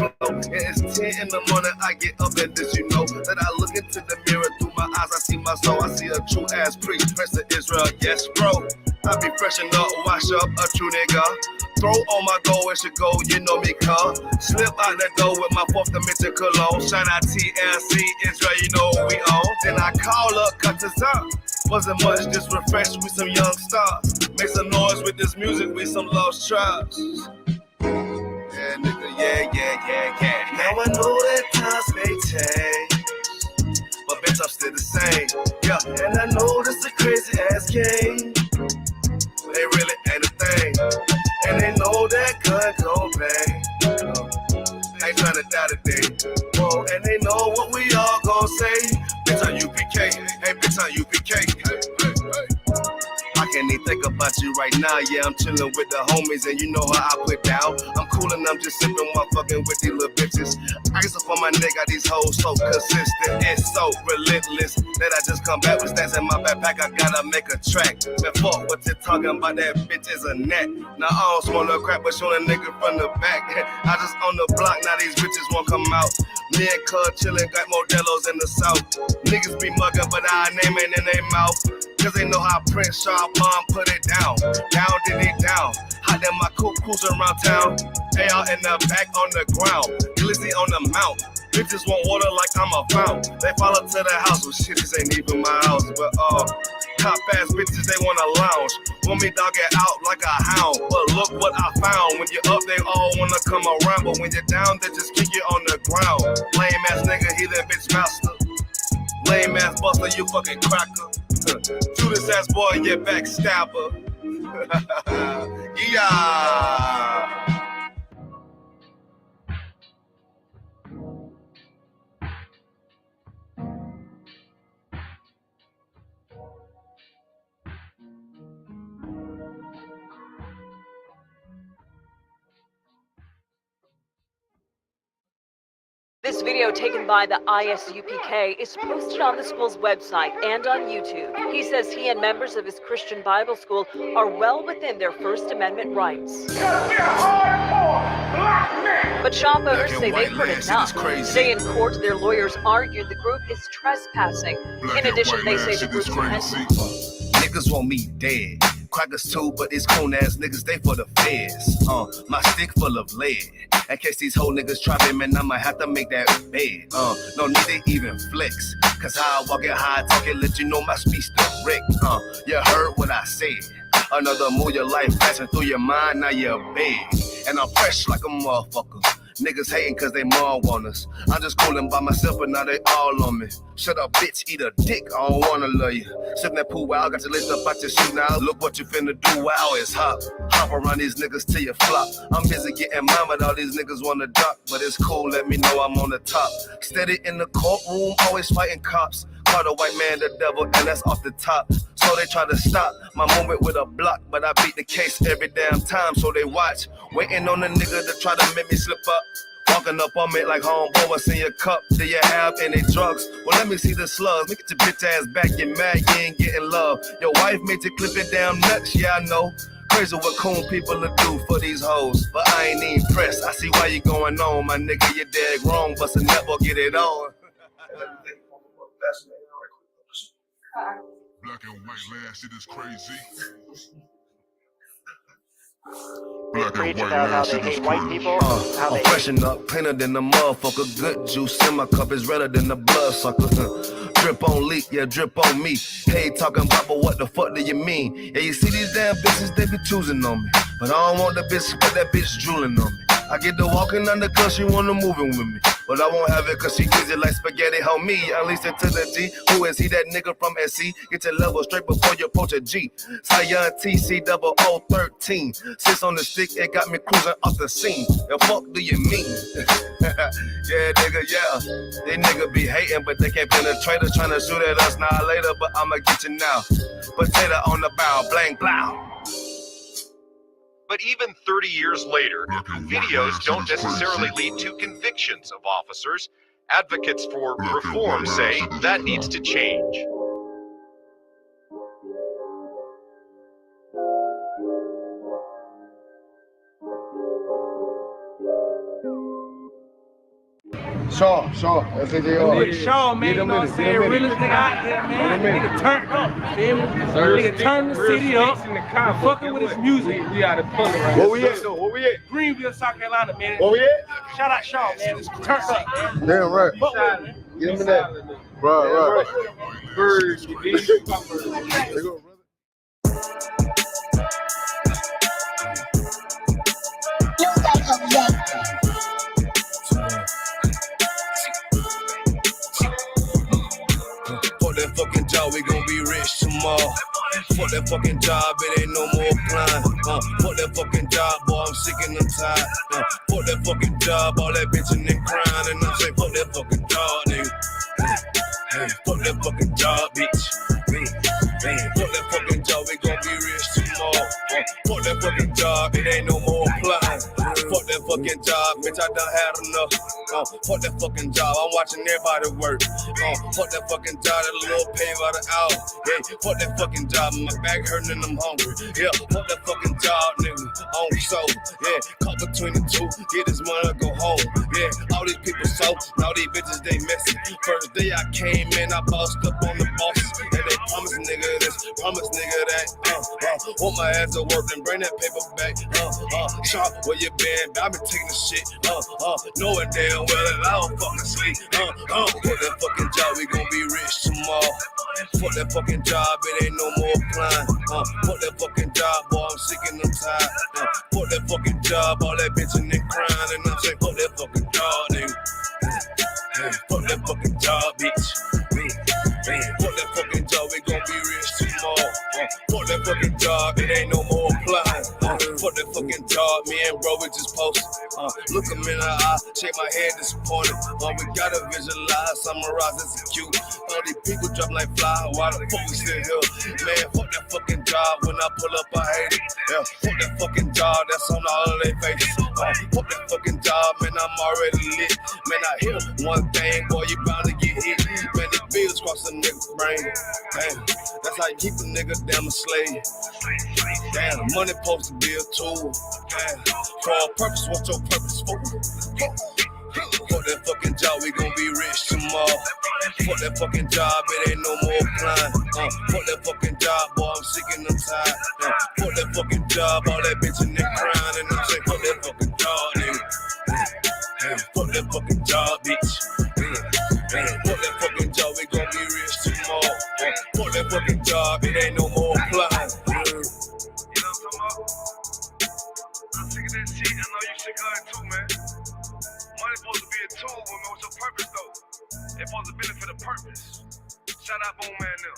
And it's 10 in the morning, I get up and this you know that I look into the mirror through my eyes, I see my soul, I see a true ass priest, Prince of Israel, yes bro. I be freshen up, wash up, a true nigga. Throw on my gold, it should go, you know me, cuz. Slip out that door with my fourth dimension cologne. Shine out TLC, Israel, you know what we own. Then I call up, cut this up. Wasn't much, just refresh with some young stars. Make some noise with this music, with some lost tribes. Yeah, nigga, yeah. Now I know that times may change, but bitch, I'm still the same. Yeah, and I know this a crazy ass game. They really ain't a thing. And they know that gun gon' bang. Ain't tryna die today. Whoa, and they know what we all gon' say. Bitch on UPK, hey bitch on UPK. Hey. I can't even think about you right now. Yeah, I'm chillin' with the homies and you know how I put down. I'm cool and I'm just sippin' while fucking with these little bitches. Ice up on my neck, got these hoes so consistent. It's so relentless that I just come back with stats in my backpack. I gotta make a track. Man, fuck what you're talking about, that bitch is a net. Now I don't smoke no crap, but show a nigga from the back. I just on the block, now these bitches won't come out. Me and Cud chillin', got Modelo's in the south. Niggas be muggin', but our name ain't in their mouth. Cause they know how Prince Sharp put it down. Down, did it down. Hot in my coupe, cruising around town. AR in the back on the ground. Glizzy on the mount. Bitches want water like I'm a fountain. They follow to the house, well shit, this ain't even my house. But top ass bitches, they wanna lounge. Want me dog it out like a hound. But look what I found. When you're up, they all wanna come around. But when you're down, they just kick you on the ground. Lame ass nigga, he that bitch master. Lame ass buster, you fucking cracker. Judas ass boy, you backstabber. Yeah. This video taken by the ISUPK is posted on the school's website and on YouTube. He says he and members of his Christian Bible school are well within their First Amendment rights. But shop owners say they've heard enough. Today in court, their lawyers argued the group is trespassing. In addition, they say the group's niggas want me dead. Crackers too, but these coon ass niggas, they for the feds. My stick full of lead. In case these whole niggas try me, man, I'ma have to make that bed. No need to even flex. Cause how I walk it, how I talk it, let you know my speech direct. You heard what I said. Another move, your life passing through your mind, now you're big. And I'm fresh like a motherfucker. Niggas hating cause they mom want us. I'm just coolin' by myself, but now they all on me. Shut up, bitch, eat a dick, I don't wanna love you. Sippin' that pool, wow, got your list up out your shoe now. Look what you finna do, wow, it's hot. Hop around these niggas till you flop. I'm busy getting mine, but all these niggas wanna duck. But it's cool, let me know I'm on the top. Steady in the courtroom, always fighting cops. Call the white man the devil, and that's off the top. So they try to stop my movement with a block, but I beat the case every damn time, so they watch. Waiting on the nigga to try to make me slip up. Walking up on me like homeboy, what's in your cup? Do you have any drugs? Well, let me see the slugs. Make it your bitch ass back, get mad, you ain't getting love. Your wife made you clip your damn nuts, yeah, I know. Crazy what coon people will do for these hoes, but I ain't even pressed. I see why you going on, my nigga, you dead wrong, but never get it on. Black and white land, shit is crazy. Black and white land, shit is crazy. I'm freshen up, cleaner than the motherfucker. Good juice in my cup is redder than the bloodsucker. Drip on leak, yeah, drip on me. Hey, talking about, but what the fuck do you mean? Yeah, you see these damn bitches, they be choosing on me. But I don't want the bitch, but that bitch drooling on me. I get to walking under cause she wanna moving with me. But I won't have it cause she gives it like spaghetti, homie. Unleash it to the G. Who is he, that nigga from SC? Get your level straight before you approach a G. Cyan TC 0013. Sits on the stick, it got me cruising off the scene. The fuck do you mean? Yeah, nigga, yeah. They nigga be hating, but they can't penetrate us. Trying to shoot at us now later, but I'ma get you now. Potato on the bow, blank, blow. But even 30 years later, videos don't necessarily lead to convictions of officers. Advocates for reform say that needs to change. Shaw, SAJR. Shaw, man, you know what I'm saying? Realest nigga out there, man. Nigga turned up, feel me? Nigga turned the city up. Fucking with his music. We out of fun right Where we at though? Where we at? Greenville, South Carolina, man. Where we at? Shout out Shaw, man. It's turned up. Damn right. Get him in that. Right. Birds, you dig? There you go, brother. Fuck that fucking job, we gon' be rich tomorrow. Fuck that fucking job, it ain't no more applying. Fuck that fucking job, boy, I'm sick and I'm tired. Fuck that fucking job, all that bitching and crying. And I'm saying, fuck that fucking job, nigga. Fuck that fucking job, bitch. Fuck that fucking job, we gon' be rich tomorrow. Fuck that fucking job, it ain't no more applying. Fuck that fucking job, bitch, I done had enough. Fuck that fucking job, I'm watching everybody work. Fuck that fucking job, that little pay by the hour. Yeah, fuck that fucking job, my back hurting and I'm hungry. Yeah, fuck that fucking job, nigga, on soul. Yeah, caught between the two, get this money, go home. Yeah, all these people so, now these bitches, they messy. First day I came in, I bossed up on the bosses. And they promised nigga this, promised nigga that. Want my ass to work and bring that paper back. Sharp, where you been? I been taking the shit. Knowing damn well that I don't fucking sleep. Fuck that fucking job, we gon' be rich tomorrow. Fuck that fucking job, it ain't no more applying. Fuck that fucking job, boy, I'm sick and I'm tired. Fuck that fucking job, all that bitching and crying. And I'm saying, fuck that fucking job, nigga. Fuck that fucking job, bitch. Fuck that fucking job, we gon' be rich tomorrow. Fuck that fucking job, it ain't no more applying. Fuck that fucking job, me and bro, we just posted. Look him in the eye, shake my head disappointed. We gotta visualize, summarize, execute. All these people drop like fly, why the fuck we still here? Man, fuck that fucking job, when I pull up, I hate it. Yeah, fuck that fucking job, that's on all of their faces. Fuck that fucking job, man, I'm already lit. Man, I hear one thing, boy, you bound to get hit. Man, the bills cross a nigga's brain. Damn, that's how you keep a nigga damn a slave. Damn, money supposed to be a tool. Damn, for a purpose, what's your purpose for? Fuck that fucking job, we gon' be rich tomorrow. Fuck that fucking job, it ain't no more applying. Fuck that fucking job, boy, I'm sick and I'm tired. Fuck that fucking job, all that bitching and crying. And I'm saying, fuck that fucking job, nigga. Fuck that fucking job, bitch. Fuck that fucking job, we gon' be rich tomorrow. Fuck that fucking job, it ain't no more applying. You know what I'm talking about? I'm sick of that shit, I know you sick of it too, man. Money's supposed to be a tool, but what's your purpose though? It's supposed to benefit a purpose. Shout out Boom Man now.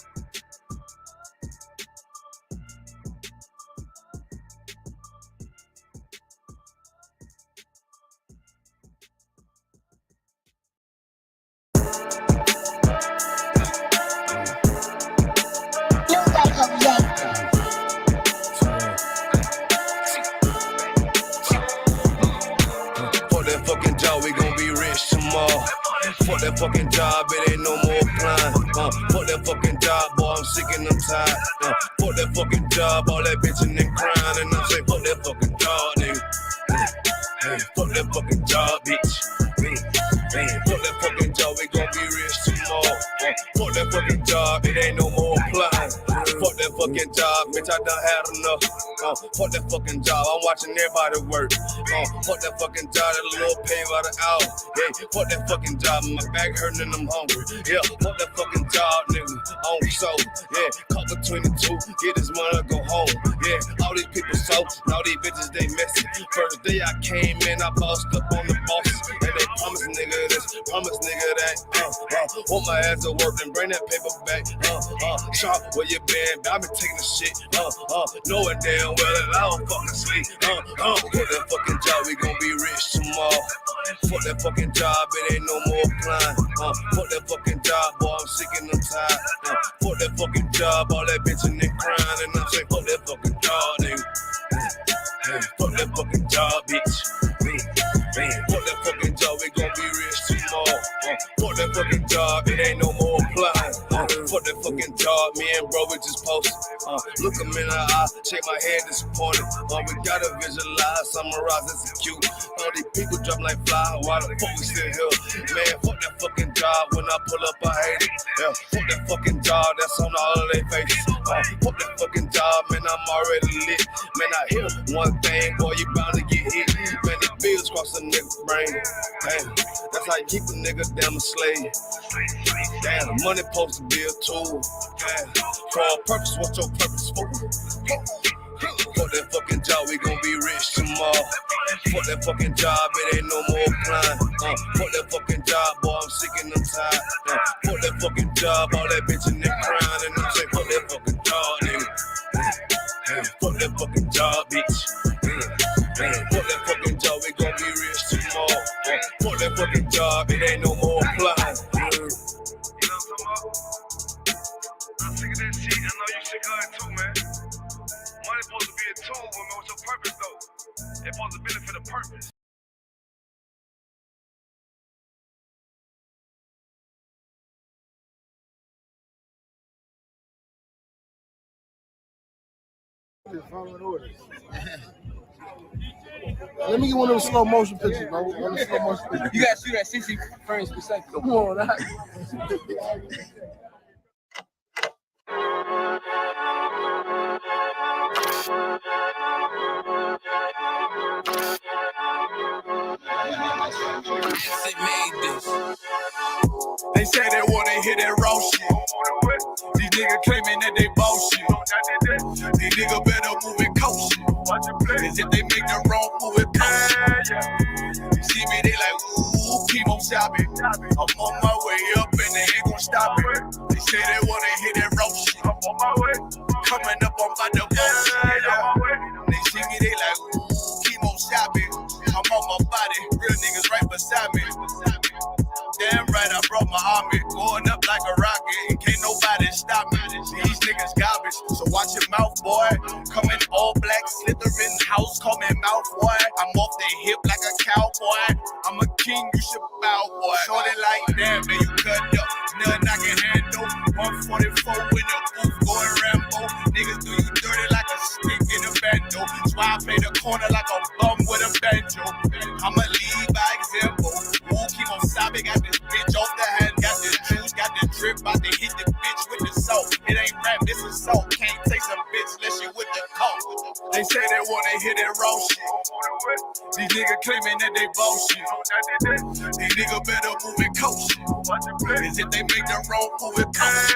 Fuck that fucking job, it ain't no more applying. Fuck that fucking job, boy, I'm sick and I'm tired. Fuck that fucking job, all that bitching and crying. And I'm saying, fuck that fucking job, nigga. Fuck that fucking job, bitch. Fuck that fucking job, we gon' be rich tomorrow. Fuck that fucking job, it ain't no more applying. Fuck that fucking job, bitch, I done had enough. Fuck that fucking job, I'm watching everybody work. Fuck that fucking job, that little pay by the hour. Yeah, fuck that fucking job, my back hurting and I'm hungry. Yeah, fuck that fucking job, nigga, on soul. Yeah, caught between the two, get this money, go home. Yeah, all these people so, now these bitches, they messy. First day I came in, I bossed up on the bosses. And they promised nigga this, promised nigga that. Want my ass to work and bring that paper back. Sharp, where you been? I been taking the shit. Knowing damn well that I don't fucking sleep. Fuck that fucking job, we gon' be rich tomorrow. Fuck that fucking job, it ain't no more applying. Fuck that fucking job, boy, I'm sick and I'm tired. Fuck that fucking job, all that bitching and crying. And I'm saying, fuck that fucking job, nigga. Fuck that fucking job, bitch. Fuck that fucking job, we gon' be rich tomorrow. Fuck that fucking job, it ain't no more applying. Fuck that fucking job. yard, me and bro, we just posted. Look him in the eye, shake my head disappointed. We gotta visualize, summarize, execute. These people drop like fly, why the fuck we still here? Man, fuck that fucking job, when I pull up, I hate it. Yeah, fuck that fucking job, that's on all of their faces. Fuck that fucking job, man, I'm already lit. Man, I hear one thing, boy, you bound to get hit. Man, the bills cross the nigga's brain. Damn, that's how you keep a nigga damn a slave. Damn, money supposed to be a tool. Damn, for a purpose, what's your purpose for? Fuck that fucking job, we gon' be rich tomorrow. Fuck that fucking job, it ain't no more applying. Fuck that fucking job, boy, I'm sick and I'm tired. Fuck that fucking job, all that bitchin' and crying. And I'm saying, fuck that fucking job, nigga. Fuck that fucking job, bitch. Fuck that fucking job, we gon' be rich tomorrow. Fuck that fucking job, it ain't no more applying. You know what I'm talking about? I'm sick of that shit, I know you sick of it too, man. Money's supposed to be a tool, woman. What's your purpose, though? It's supposed to benefit a purpose. Following orders. Let me get one of those slow motion pictures, bro. One of the slow motion pictures. You gotta shoot at 60 frames per second. Come on, that. They say they wanna hear that raw shit. These niggas claiming that they bullshit. These niggas better move it cautious. Cause if they make the wrong move it cautious. You see me, they like, ooh, keep on shopping. I'm on my way up and they ain't gon' stop it. They say they wanna hear that raw shit. I'm on my way. Coming up on my bullshit. They see me, they like, ooh, keep on shopping. I'm on my body, real niggas right beside me. Damn right, I brought my army, going up like a rocket, and can't nobody stop me. These niggas garbage, so watch your mouth, boy. Coming all black, slithering house, call me mouth, boy. I'm off the hip like a cowboy. I'm a king, you should bow, boy. Shorty like, damn, man, you cut up. Nothing I can handle. 144 in the booth, going Rambo. Niggas do you dirty like a stick in a bando. That's why I play the corner like a bum with a banjo. I'ma lead by example. Keep on sobbing, got this bitch off the hand, got this juice, got the drip, about to hit the bitch with the salt. It ain't rap, this is salt. Can't taste a bitch unless you with the coke. They say they wanna hear that raw shit. These niggas claiming that they bullshit. These niggas better move it cautious. Cause if they make the wrong move it cautious.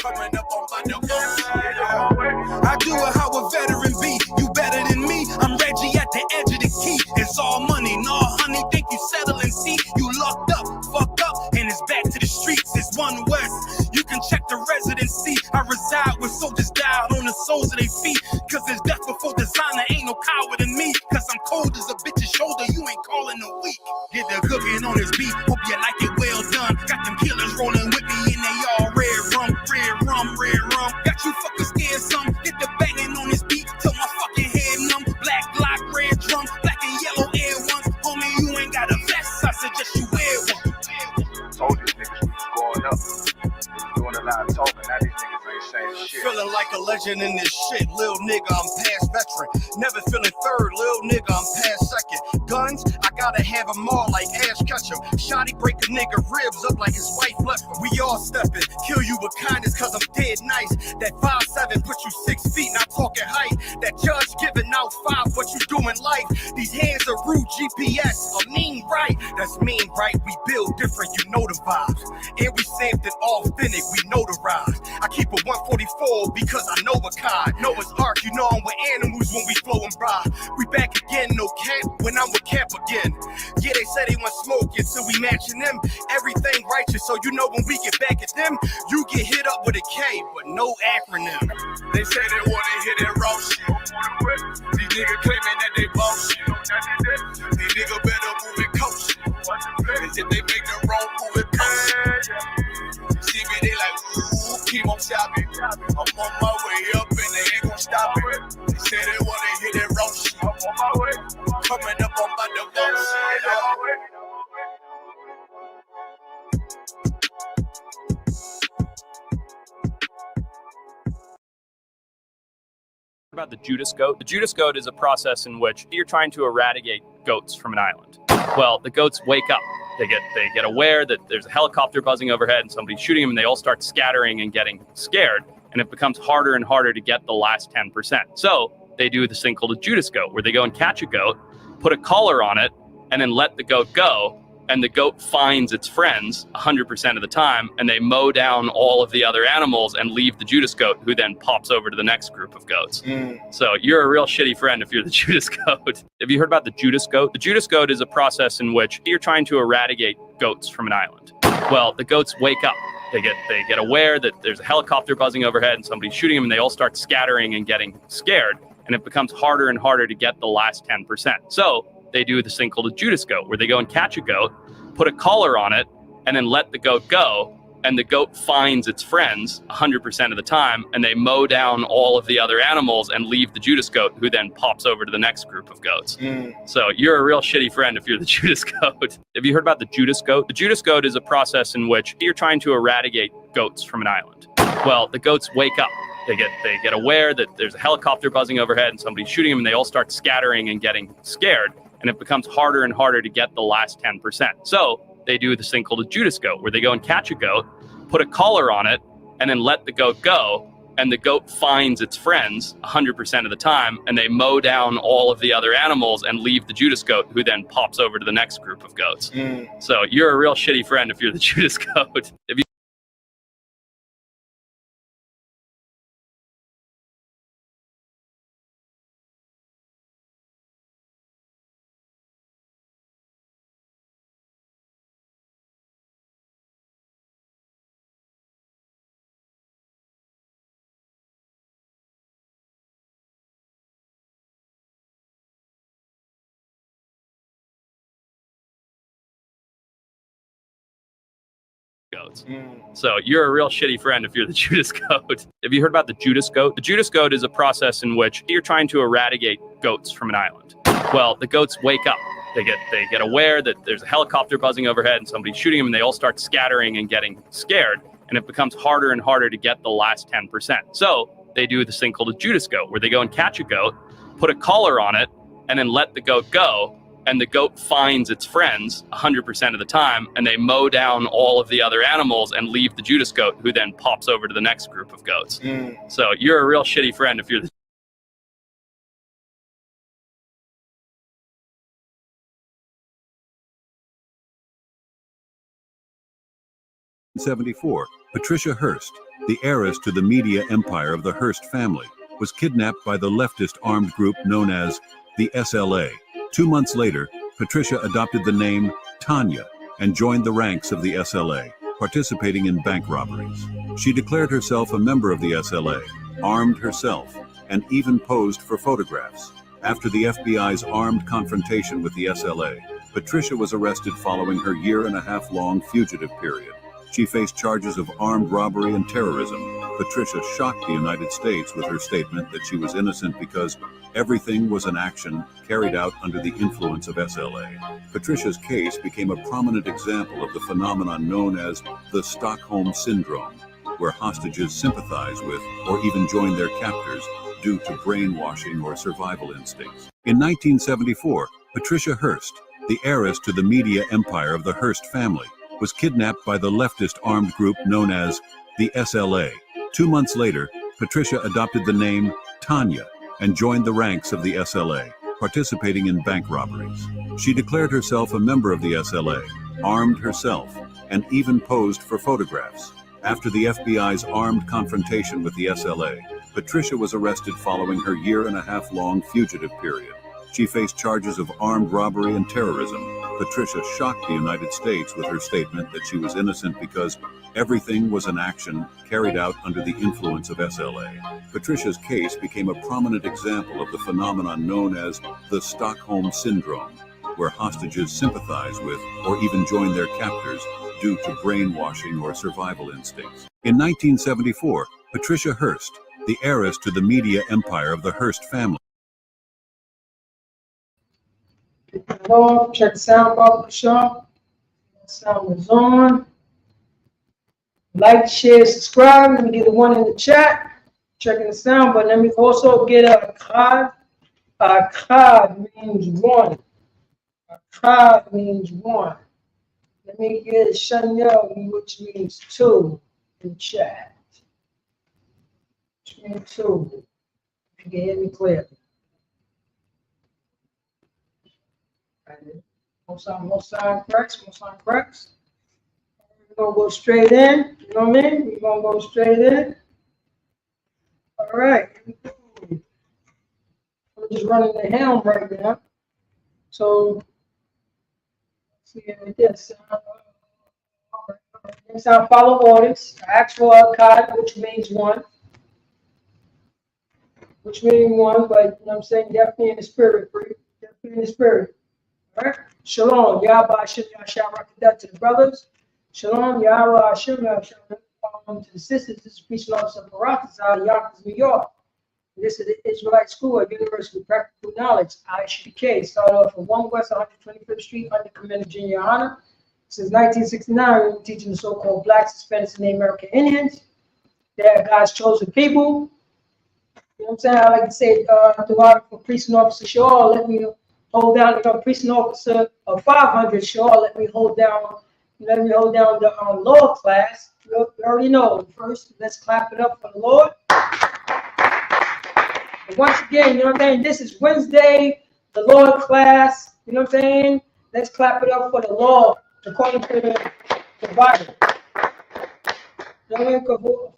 Coming up on my I do it how a veteran be. You better than me. I'm Reggie at the edge of the key. It's all money, no honey. Think you settle and see. You locked up, fucked up, and it's back to the streets. It's one west. You can check the residency. I reside with soldiers died on the soles of their feet. Cause there's death before designer. Ain't no coward in me. Cause I'm cold as a bitch's shoulder. You ain't calling a week. Get the cooking on this beat. Hope you like it well done. Got them killers rolling with me and they all red rum, red rum, red rum. Got you fuckers scared some. Get the banging on this beat till my fucking head numb. Black block, red drum, black and yellow air ones. Homie, you ain't got a vest. I suggest you wear one. Told these niggas we was going up. Doing a lot of talking. Now these niggas ain't saying shit. Feeling like a legend in this shit, lil nigga, I'm past veteran. Never feeling third, lil nigga, I'm past second. Guns, I gotta have them all like Ash Ketchum. Shotty break a nigga ribs up like his wife left him. We all stepping, kill you with kindness cause I'm dead nice. That 5'7" put you 6 feet, not talking height. That judge giving out 5, what you doing life. These hands are rude GPS, a mean right. That's mean right, we build different, you know the vibes. And we stamped it authentic, we notarized. I keep a 144 because I know a kind. Know it's arc, you know I'm with animals when we flowing by. We back again, no cap, when I'm with Cap again. Yeah, they said they want smoke until we matching them. Everything righteous, so you know when we get back at them, you get hit up with a K, but no acronym. They say they wanna hear that raw shit. These niggas claiming that they bullshit. These niggas better move it cautious. Cause if they make the wrong move it cautious. See me, they like, ooh, keep on shopping. I'm on my way up and they ain't gon' stop it. Coming up on my divorce. About the Judas goat. The Judas goat is a process in which you're trying to eradicate goats from an island. Well, the goats wake up. They get aware that there's a helicopter buzzing overhead and somebody's shooting them, and they all start scattering and getting scared. And it becomes harder and harder to get the last 10%. So they do this thing called a Judas goat, where they go and catch a goat, put a collar on it, and then let the goat go. And the goat finds its friends 100% of the time, and they mow down all of the other animals and leave the Judas goat, who then pops over to the next group of goats. So you're a real shitty friend if you're the Judas goat. Have you heard about the Judas goat? The Judas goat is a process in which you're trying to eradicate goats from an island. Well, the goats wake up. They get aware that there's a helicopter buzzing overhead and somebody's shooting them, and they all start scattering and getting scared. And it becomes harder and harder to get the last 10%. So they do this thing called a Judas goat, where they go and catch a goat, put a collar on it, and then let the goat go. And the goat finds its friends 100% of the time, and they mow down all of the other animals and leave the Judas goat, who then pops over to the next group of goats. So you're a real shitty friend if you're the Judas goat. Have you heard about the Judas goat? The Judas goat is a process in which you're trying to eradicate goats from an island. Well, the goats wake up. They get aware that there's a helicopter buzzing overhead and somebody's shooting them, and they all start scattering and getting scared. And it becomes harder and harder to get the last 10%. So they do this thing called a Judas goat, where they go and catch a goat, put a collar on it, and then let the goat go. And the goat finds its friends 100% of the time, and they mow down all of the other animals and leave the Judas goat, who then pops over to the next group of goats. So you're a real shitty friend if you're the Judas goat. If you 1974, So you're a real shitty friend if you're the Judas goat. Have you heard about the Judas goat? The Judas goat is a process in which you're trying to eradicate goats from an island. Well, the goats wake up. They get aware that there's a helicopter buzzing overhead and somebody's shooting them, and they all start scattering and getting scared. And it becomes harder and harder to get the last 10%. So they do this thing called a Judas goat, where they go and catch a goat, put a collar on it, and then let the goat go. And the goat finds its friends 100% of the time, and they mow down all of the other animals and leave the Judas goat, who then pops over to the next group of goats. So you're a real shitty friend if you're the 1974, Patricia Hearst, the heiress to the media empire of the Hearst family, was kidnapped by the leftist armed group known as the SLA. 2 months later, Patricia adopted the name Tanya and joined the ranks of the SLA, participating in bank robberies. She declared herself a member of the SLA, armed herself, and even posed for photographs. After the FBI's armed confrontation with the SLA, Patricia was arrested following her year-and-a-half-long fugitive period. She faced charges of armed robbery and terrorism. Patricia shocked the United States with her statement that she was innocent because everything was an action carried out under the influence of SLA. Patricia's case became a prominent example of the phenomenon known as the Stockholm Syndrome, where hostages sympathize with or even join their captors due to brainwashing or survival instincts. In 1974, Patricia Hearst, the heiress to the media empire of the Hearst family, was kidnapped by the leftist armed group known as the SLA. 2 months later, Patricia adopted the name Tanya and joined the ranks of the SLA, participating in bank robberies. She declared herself a member of the SLA, armed herself, and even posed for photographs. After the FBI's armed confrontation with the SLA, Patricia was arrested following her year-and-a-half-long fugitive period. She faced charges of armed robbery and terrorism. Patricia shocked the United States with her statement that she was innocent because everything was an action carried out under the influence of SLA. Patricia's case became a prominent example of the phenomenon known as the Stockholm Syndrome, where hostages sympathize with or even join their captors due to brainwashing or survival instincts. In 1974, Patricia Hearst, the heiress to the media empire of the Hearst family, Hello, check the sound bar for sure. Sound is on. Like, share, subscribe. Let me get the one in the chat. Checking the sound, but let me also get a card. A card means one. A card means one. Let me get a Chanel, which means two in the chat. Which means two. If you can hear me clearly. Most sign corrects. We're gonna go straight in. You know what I mean? We're gonna go straight in. All right. I'm just running the helm right now. So, let's see right there. Next time, follow orders. Actual card, which means one. Which means one, but you know what I'm saying? Definitely in the spirit, definitely in the spirit. All right. Shalom. Yahweh Hashem Yahshua to the brothers. Shalom. Yahweh Hashem Yahshua to the sisters. This is Preaching Officer Parathas out of Yonkers, New York. This is the Israelite School of University of Practical Knowledge, ISUPK. Started off from 1 West 125th Street under Commander Junior Honor. Since 1969, we've been teaching the so-called Blacks, Hispanics, and Native American Indians. They're God's chosen people. You know what I'm saying? I like to say, throughout for Preaching Officer Shaw, let me hold down the Preaching Officer of 500 Shaw, let me hold down the lower class. You already know. First, let's clap it up for the Lord. And once again, you know what I'm saying? This is Wednesday, the Lord class. You know what I'm saying? Let's clap it up for the Lord, according to the Bible. You know what I mean?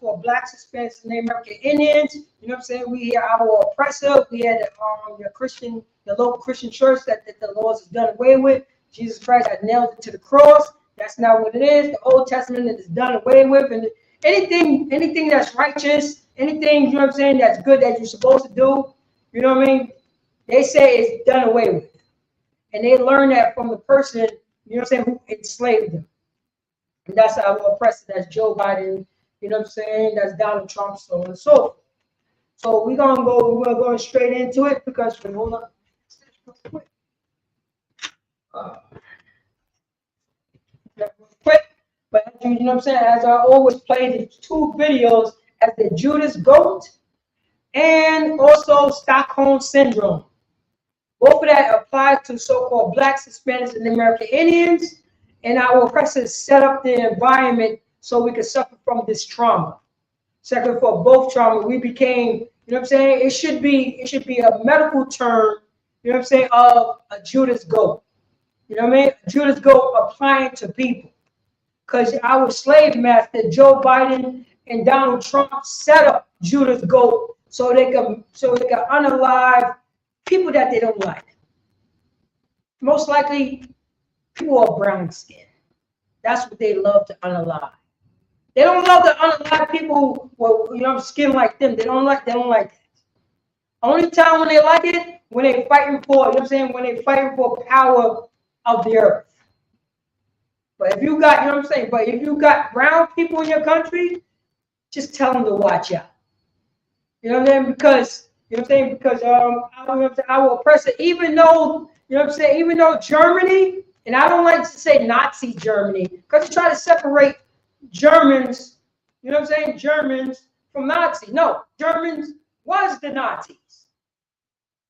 For Blacks, Hispanics, and Native American Indians. You know what I'm saying? We hear our oppressor. We had the local Christian church that the Lord has done away with. Jesus Christ had nailed it to the cross. That's not what it is. The Old Testament is done away with, and anything that's righteous, anything, you know what I'm saying, that's good that you're supposed to do, you know what I mean? They say it's done away with. And they learn that from the person, you know what I'm saying, who enslaved them. And that's our oppressor. That's Joe Biden, you know what I'm saying? That's Donald Trump, so on and so forth. So we're going straight into it because, hold on. But you know what I'm saying, as I always play the two videos as the Judas Goat and also Stockholm Syndrome. Both of that apply to so-called Blacks, Hispanics, and American Indians, and our oppressors set up the environment so we could suffer from this trauma. Second, for both trauma, we became, you know what I'm saying, it should be a medical term, you know what I'm saying, of a Judas Goat. You know what I mean? A Judas Goat applying to people. Because our slave master, Joe Biden and Donald Trump, set up Judas Goat so they can unalive people that they don't like. Most likely, people are brown skin. That's what they love to unalive. They don't love to unalive people with skin like them. They don't like that. Only time when they like it, when they fighting for, you know what I'm saying, when they fighting for power of the earth. But if you got, you know what I'm saying, but if you got brown people in your country, just tell them to watch out. You know what I'm saying? Because, you know what I'm saying, because our oppressor, even though, you know what I'm saying, even though Germany, and I don't like to say Nazi Germany, because you try to separate Germans, you know what I'm saying, Germans from Nazi. No, Germans was the Nazis.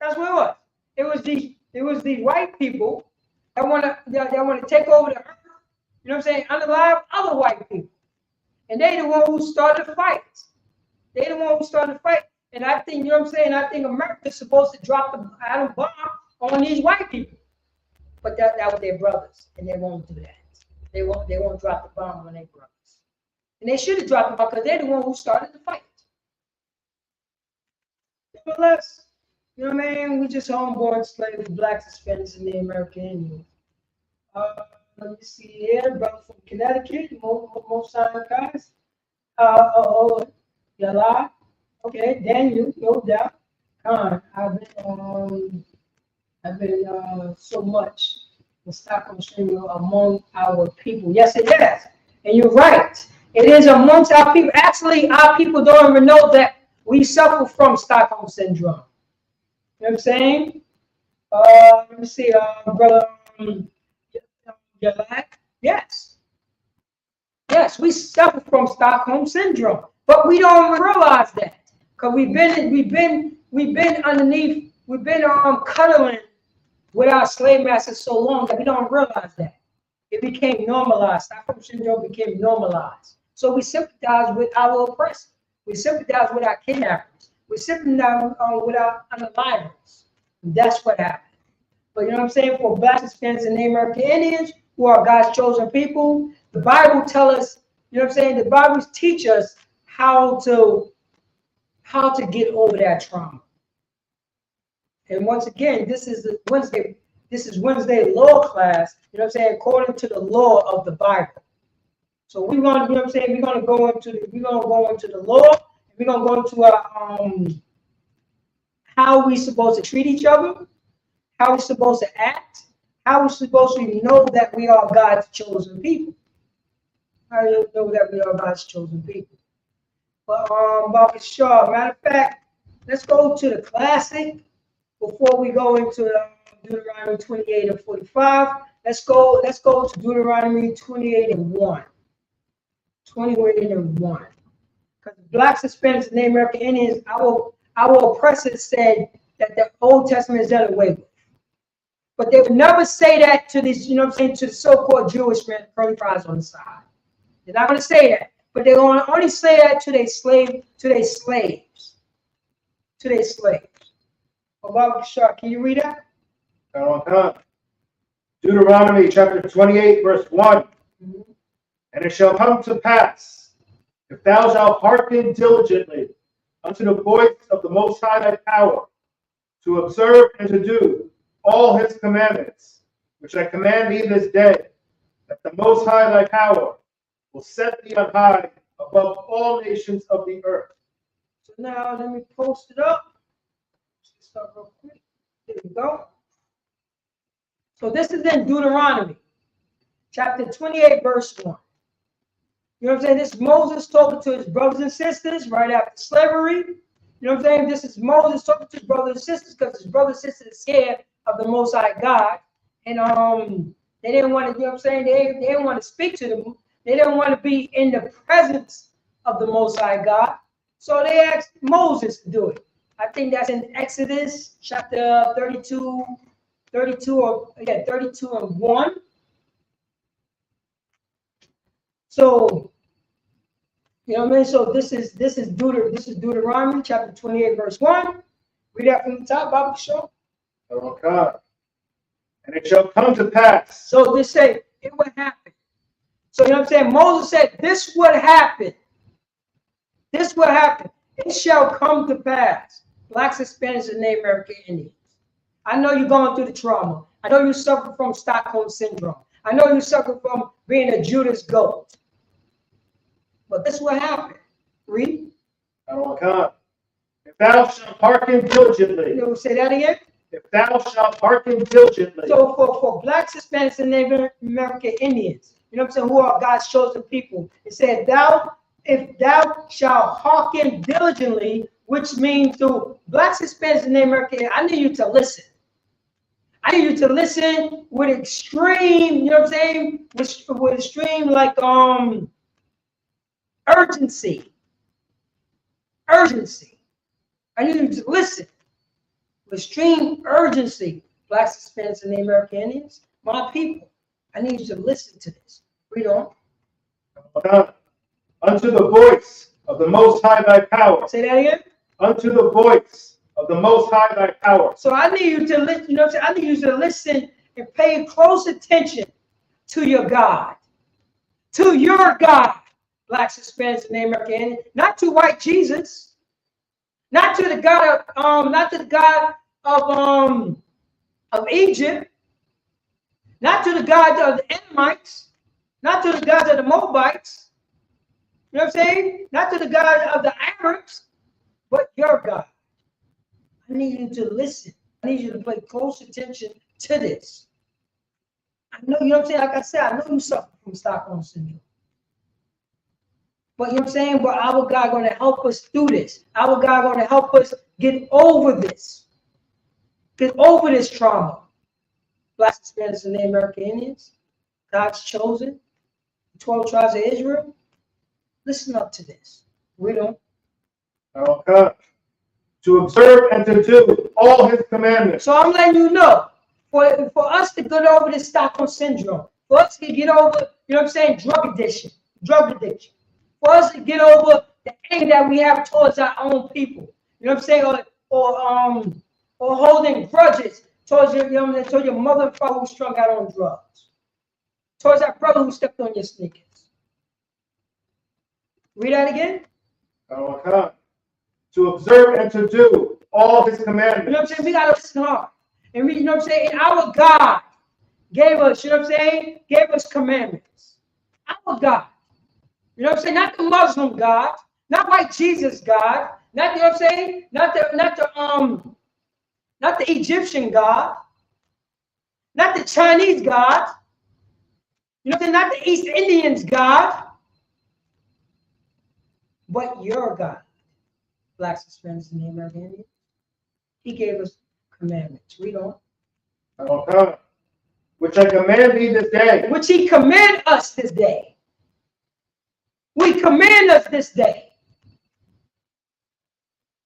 That's what it was. It was the white people that want to take over the earth. You know what I'm saying? Unalive other white people. And they the one who started the fight. And I think, you know what I'm saying? I think America's supposed to drop the atom bomb on these white people. But that was their brothers. And they won't do that. They won't drop the bomb on their brothers. And they should have dropped the bomb because they're the one who started the fight. Nevertheless, you know what I mean? We just homeborn slaves, Blacks, Hispanics, and the American Indians. Let me see here, brother from Connecticut, most silent guys. Yala. Okay, Daniel, no doubt. I've been so much in Stockholm Syndrome among our people. Yes, it has. And you're right. It is amongst our people. Actually, our people don't even know that we suffer from Stockholm Syndrome. You know what I'm saying? Let me see, brother, yes. Yes, we suffer from Stockholm syndrome, but we don't realize that because we've been underneath, we've been cuddling with our slave masters so long that we don't realize that. It became normalized. Stockholm syndrome became normalized. So we sympathize with our oppressors. We sympathize with our kidnappers. We sympathize with our unaligners. That's what happened. But you know what I'm saying? For Blacks, Hispanics, and Native American Indians, who are God's chosen people, the Bible tells us, you know what I'm saying? The Bible teach us how to get over that trauma. And once again, this is Wednesday law class, you know what I'm saying, according to the law of the Bible. So we're gonna, you know what I'm saying, we're gonna go into the law, and we're gonna go into our how we supposed to treat each other, how we're supposed to act, how we're supposed to know that we are God's chosen people. How do you know that we are God's chosen people? But Bobby Shaw, matter of fact, let's go to the classic before we go into Deuteronomy 28 and 45. Let's go to Deuteronomy 28 and 1. 28 and 1. Because Blacks, Hispanics, and Native American Indians, our oppressors said that the Old Testament is done away with. But they would never say that to these, you know what I'm saying, to the so-called Jewish men, curly fries on the side. They're not going to say that. But they're going to only say that to their slaves. Well, Bob Shark, can you read that? Deuteronomy chapter 28, verse 1. Mm-hmm. And it shall come to pass, if thou shalt hearken diligently unto the voice of the Most High thy power, to observe and to do all his commandments, which I command thee this day, that the Most High thy power will set thee on high above all nations of the earth. So now let me post it up. Let's start real quick. There we go. So this is in Deuteronomy, chapter 28, verse 1. You know what I'm saying? This is Moses talking to his brothers and sisters right after slavery. You know what I'm saying? This is Moses talking to his brothers and sisters because his brothers and sisters are scared of the Most High God. And they didn't want to, you know what I'm saying? They didn't want to speak to them. They didn't want to be in the presence of the Most High God. So they asked Moses to do it. I think that's in Exodus chapter 32 and 1. So, you know what I mean? So this is Deuteronomy chapter 28, verse 1. Read that from the top, Bible show. Oh God. And it shall come to pass. So this say it would happen. So you know what I'm saying? Moses said, this would happen. This will happen. It shall come to pass. Blacks, Hispanics, and Native American Indians. I know you're going through the trauma. I know you suffer from Stockholm syndrome. I know you suffer from being a Judas goat. But this will happen. Read. Oh God. If thou shalt hearken diligently. You say that again? If thou shalt hearken diligently. So for Blacks, Hispanics, and Native American Indians, you know what I'm saying, who are God's chosen people, it said, if thou shalt hearken diligently, which means to Blacks, Hispanics, and Native American Indians, I need you to listen. I need you to listen with extreme, you know what I'm saying, with extreme like urgency. I need you to listen with extreme urgency. Blacks, Hispanics, and Native American Indians, my people, I need you to listen to this. Read on. Unto the voice of the Most High thy power. Say that again. Unto the voice of the Most High thy power. So I need you to listen, you know what I'm saying? I need you to listen and pay close attention to your God. To your God. Blacks, Hispanics, and Native American Indians. Not to white Jesus. Not to the God of Egypt. Not to the gods of the Edomites. Not to the gods of the Moabites. You know what I'm saying? Not to the gods of the Arabs, but your God. I need you to listen. I need you to pay close attention to this. I know, you know what I'm saying? Like I said, I know you suffer from Stockholm syndrome. But you know what I'm saying? But our God going to help us through this. Our God going to help us get over this. get over this trauma. Blacks, Hispanics, and Native American Indians, God's chosen, the 12 tribes of Israel. Listen up to this. We don't. Okay. To observe and to do all his commandments. So I'm letting you know, for us to get over this Stockholm syndrome, for us to get over, you know what I'm saying, drug addiction, for us to get over the anger that we have towards our own people, you know what I'm saying, or holding grudges towards your, you know, towards your mother and father who strung out on drugs, towards that brother who stepped on your sneakers. Read that again. Okay. To observe and to do all his commandments. You know what I'm saying? We got to listen hard. And we, you know what I'm saying? And our God gave us, you know what I'm saying? Gave us commandments. Our God. You know what I'm saying? Not the Muslim God, not white Jesus God, not, you know what I'm saying? Not the Egyptian God, not the Chinese God, you know what I'm saying? Not the East Indians God, but your God. Blacks, Hispanics, and Native American Indians. He gave us commandments. Read on. Okay. Which I command thee this day. Which he command us this day. We command us this day.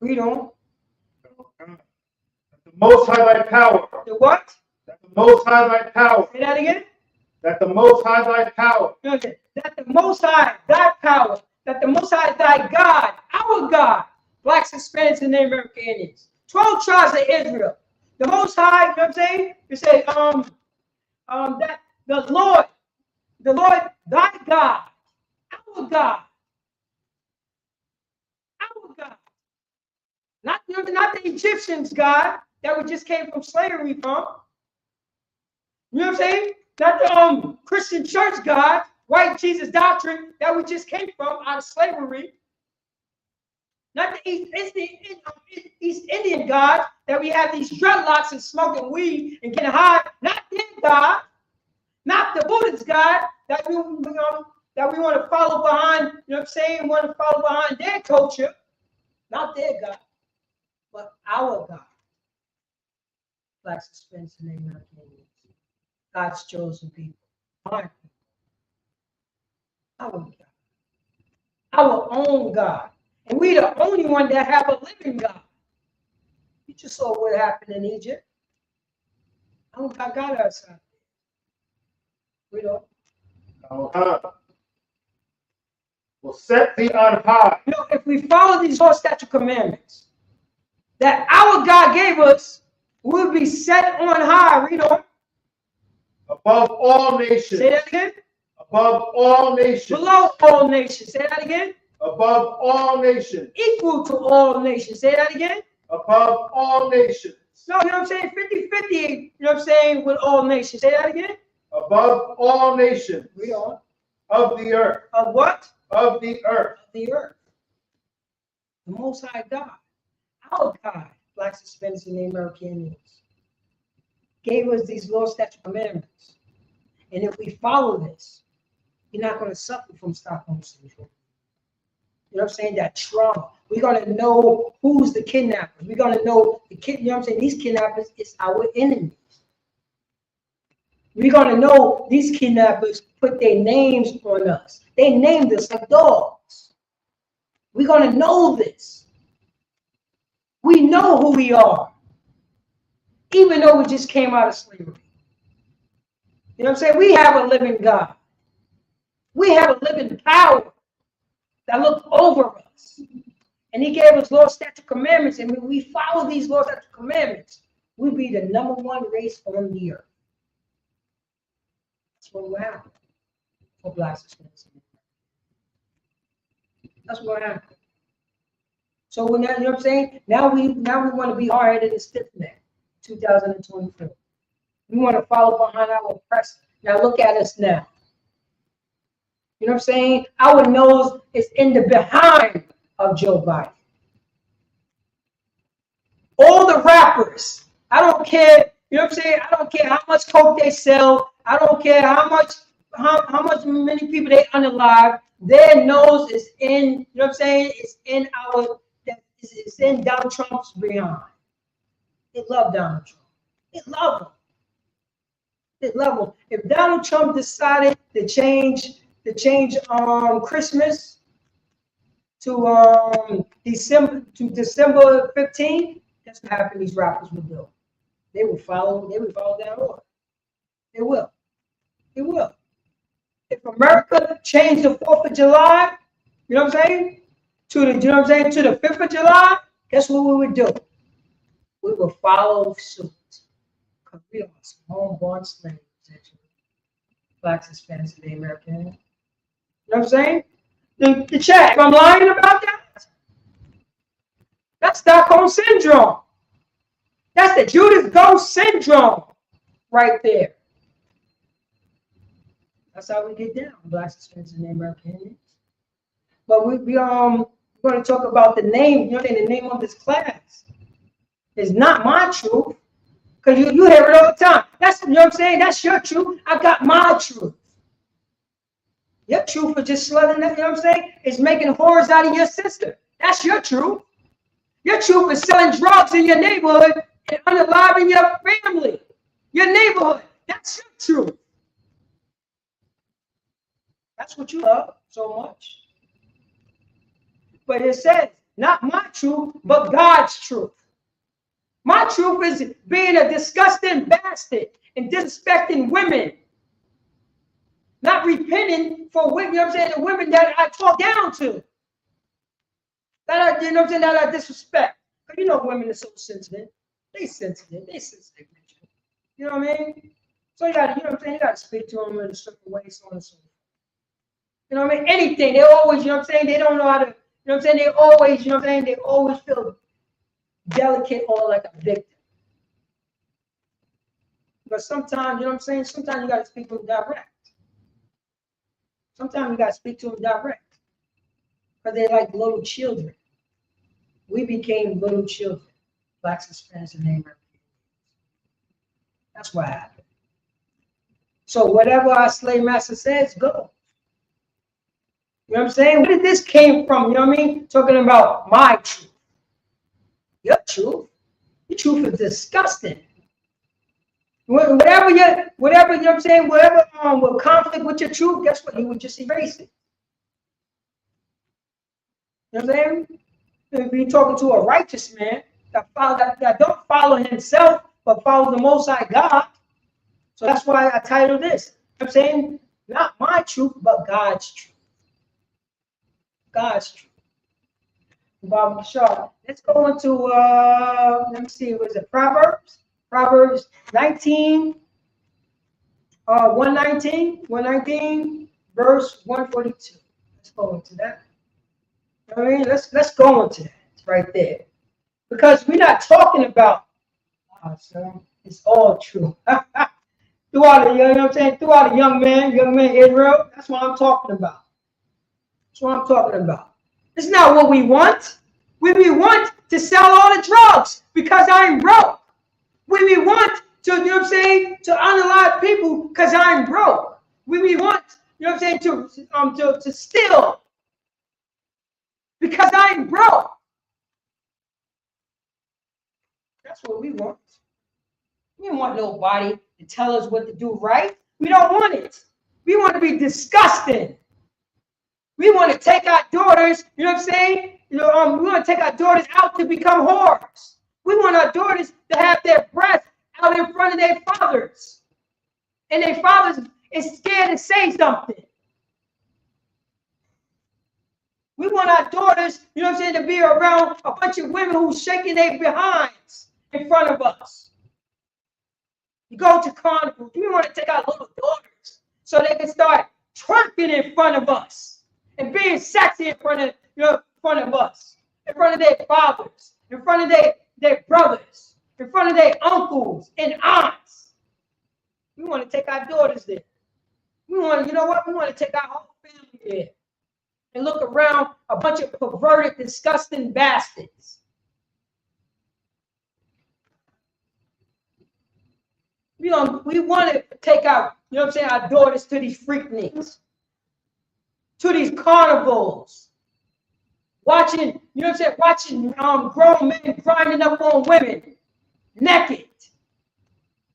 Read on. Okay. That the Most High thy power. The what? That the Most High thy power. Say that again. That the Most High thy power. Okay. That the Most High thy power. That the Most High thy God, our God. Blacks, Hispanics, and Native American Indians. 12 tribes of Israel. The Most High, you know what I'm saying? You say, that the Lord, thy God, our God, not the Egyptians' God that we just came from slavery from. You know what I'm saying? Not the Christian church God, white Jesus doctrine that we just came from out of slavery. Not the East Indian God that we have these dreadlocks and smoking weed and getting high. Not their God. Not the Buddhist God that we want to follow behind. You know what I'm saying? Want to follow behind their culture. Not their God, but our God. Blacks, Hispanics, and Native American Indians. God's chosen people. My people. Our God. Our own God. And we the only one that have a living God. You just saw what happened in Egypt. Our God got us out there. We don't. Will set thee on high. You know, if we follow these whole statute commandments that our God gave us, we'll be set on high. Read on. Above all nations. Say that again. Above all nations. Below all nations. Say that again. Above all nations. Equal to all nations. Say that again. Above all nations. No, you know what I'm saying? 50-50, you know what I'm saying, with all nations. Say that again. Above all nations. Read on. Of the earth. Of what? Of the earth. Of the earth. The Most High God. Our God, Blacks, Hispanics, and Native American Indians, gave us these law, statute, commandments. And if we follow this, you're not going to suffer from Stockholm syndrome. You know what I'm saying? That trauma. We're going to know who's the kidnappers. We're going to know the kid. You know what I'm saying? These kidnappers is our enemies. We're going to know these kidnappers put their names on us. They named us like dogs. We're going to know this. We know who we are, even though we just came out of slavery. You know what I'm saying? We have a living God. We have a living power that look over us. And he gave us law, statute, commandments. And when we follow these law, statute, commandments, we'll be the #1 race on the earth. That's what will happen for Blacks, Hispanics. That's what happened. So when that, you know what I'm saying? Now we want to be hard-headed and stiff-necked. 2024. We want to follow behind our oppressor. Now look at us now. You know what I'm saying? Our nose is in the behind of Joe Biden. All the rappers, I don't care, you know what I'm saying? I don't care how much coke they sell. I don't care how many people they unalive. Their nose is in, you know what I'm saying? It's in Donald Trump's behind. They love Donald Trump. They love them. They love them. If Donald Trump decided to change Christmas to December 15th, that's what happened. These rappers would do. They would follow that order. They will. They will. If America changed the 4th of July, you know what I'm saying? To the 5th of July, guess what we would do? We would follow suit. Because we are some homeborn slaves, actually. Blacks, Hispanics, and the American. You know what I'm saying? The chat, if I'm lying about that, that's Stockholm Syndrome. That's the Judas Ghost Syndrome right there. That's how we get down, Blacks, Hispanics, and the American Indians. But we're going to talk about the name, you know, the name of this class. It's not my truth. Because you hear it all the time. That's, you know what I'm saying? That's your truth. I got my truth. Your truth is just slugging that, you know what I'm saying? It's making whores out of your sister. That's your truth. Your truth is selling drugs in your neighborhood and unaliving your family. Your neighborhood. That's your truth. That's what you love so much. But it says, not my truth, but God's truth. My truth is being a disgusting bastard and disrespecting women. Not repenting for women, you know what I'm saying, the women that I talk down to. That I, you know what I'm saying, that I disrespect. Because you know women are so sensitive. They sensitive. You know what I mean? So you got to, you know what I'm saying, you got to speak to them in a certain way, so on and so forth. You know what I mean? Anything. They always, you know what I'm saying, they don't know how to, you know what I'm saying, they always, you know what I'm saying, they always feel delicate or like a victim. But sometimes, you know what I'm saying, sometimes you got to speak to them direct. Sometimes you got to speak to them direct. Because they're like little children. We became little children. Blacks, Hispanics, and Native Americans. That's what happened. So whatever our slave master says, go. You know what I'm saying? Where did this came from? You know what I mean? Talking about my truth. Your truth? Your truth is disgusting. Whatever, you know what I'm saying, whatever will conflict with your truth, guess what? You would just erase it. You know what I'm saying? If you're talking to a righteous man that don't follow himself, but follow the Most High God. So that's why I titled this. You know what I'm saying? Not my truth, but God's truth. God's truth. Bob Shaw. Let's go into, let me see, was it Proverbs? Proverbs 19, 119, verse 142. Let's go into that. I mean, let's go into that right there. Because we're not talking about, so it's all true. Throughout the, you know what I'm saying, throughout the young man Israel, that's what I'm talking about. That's what I'm talking about. It's not what we want. We want to sell all the drugs because I'm broke. We want to, you know what I'm saying, to unalive people because I'm broke. We want, you know what I'm saying, to steal because I'm broke. That's what we want. We don't want nobody to tell us what to do right. We don't want it. We want to be disgusting. We want to take our daughters, you know what I'm saying? We want to take our daughters out to become whores. We want our daughters to have their breasts out in front of their fathers. And their fathers is scared to say something. We want our daughters, you know what I'm saying, to be around a bunch of women who's shaking their behinds in front of us. You go to carnivals. We want to take our little daughters so they can start twerking in front of us and being sexy in front of, you know, in front of us, in front of their fathers, in front of their brothers, in front of their uncles and aunts. We want to take our daughters there. We want to, you know what? We want to take our whole family there and look around a bunch of perverted, disgusting bastards. We want to take our, you know what I'm saying, our daughters to these freakniks, to these carnivals, watching, you know what I'm saying, watching grown men grinding up on women naked.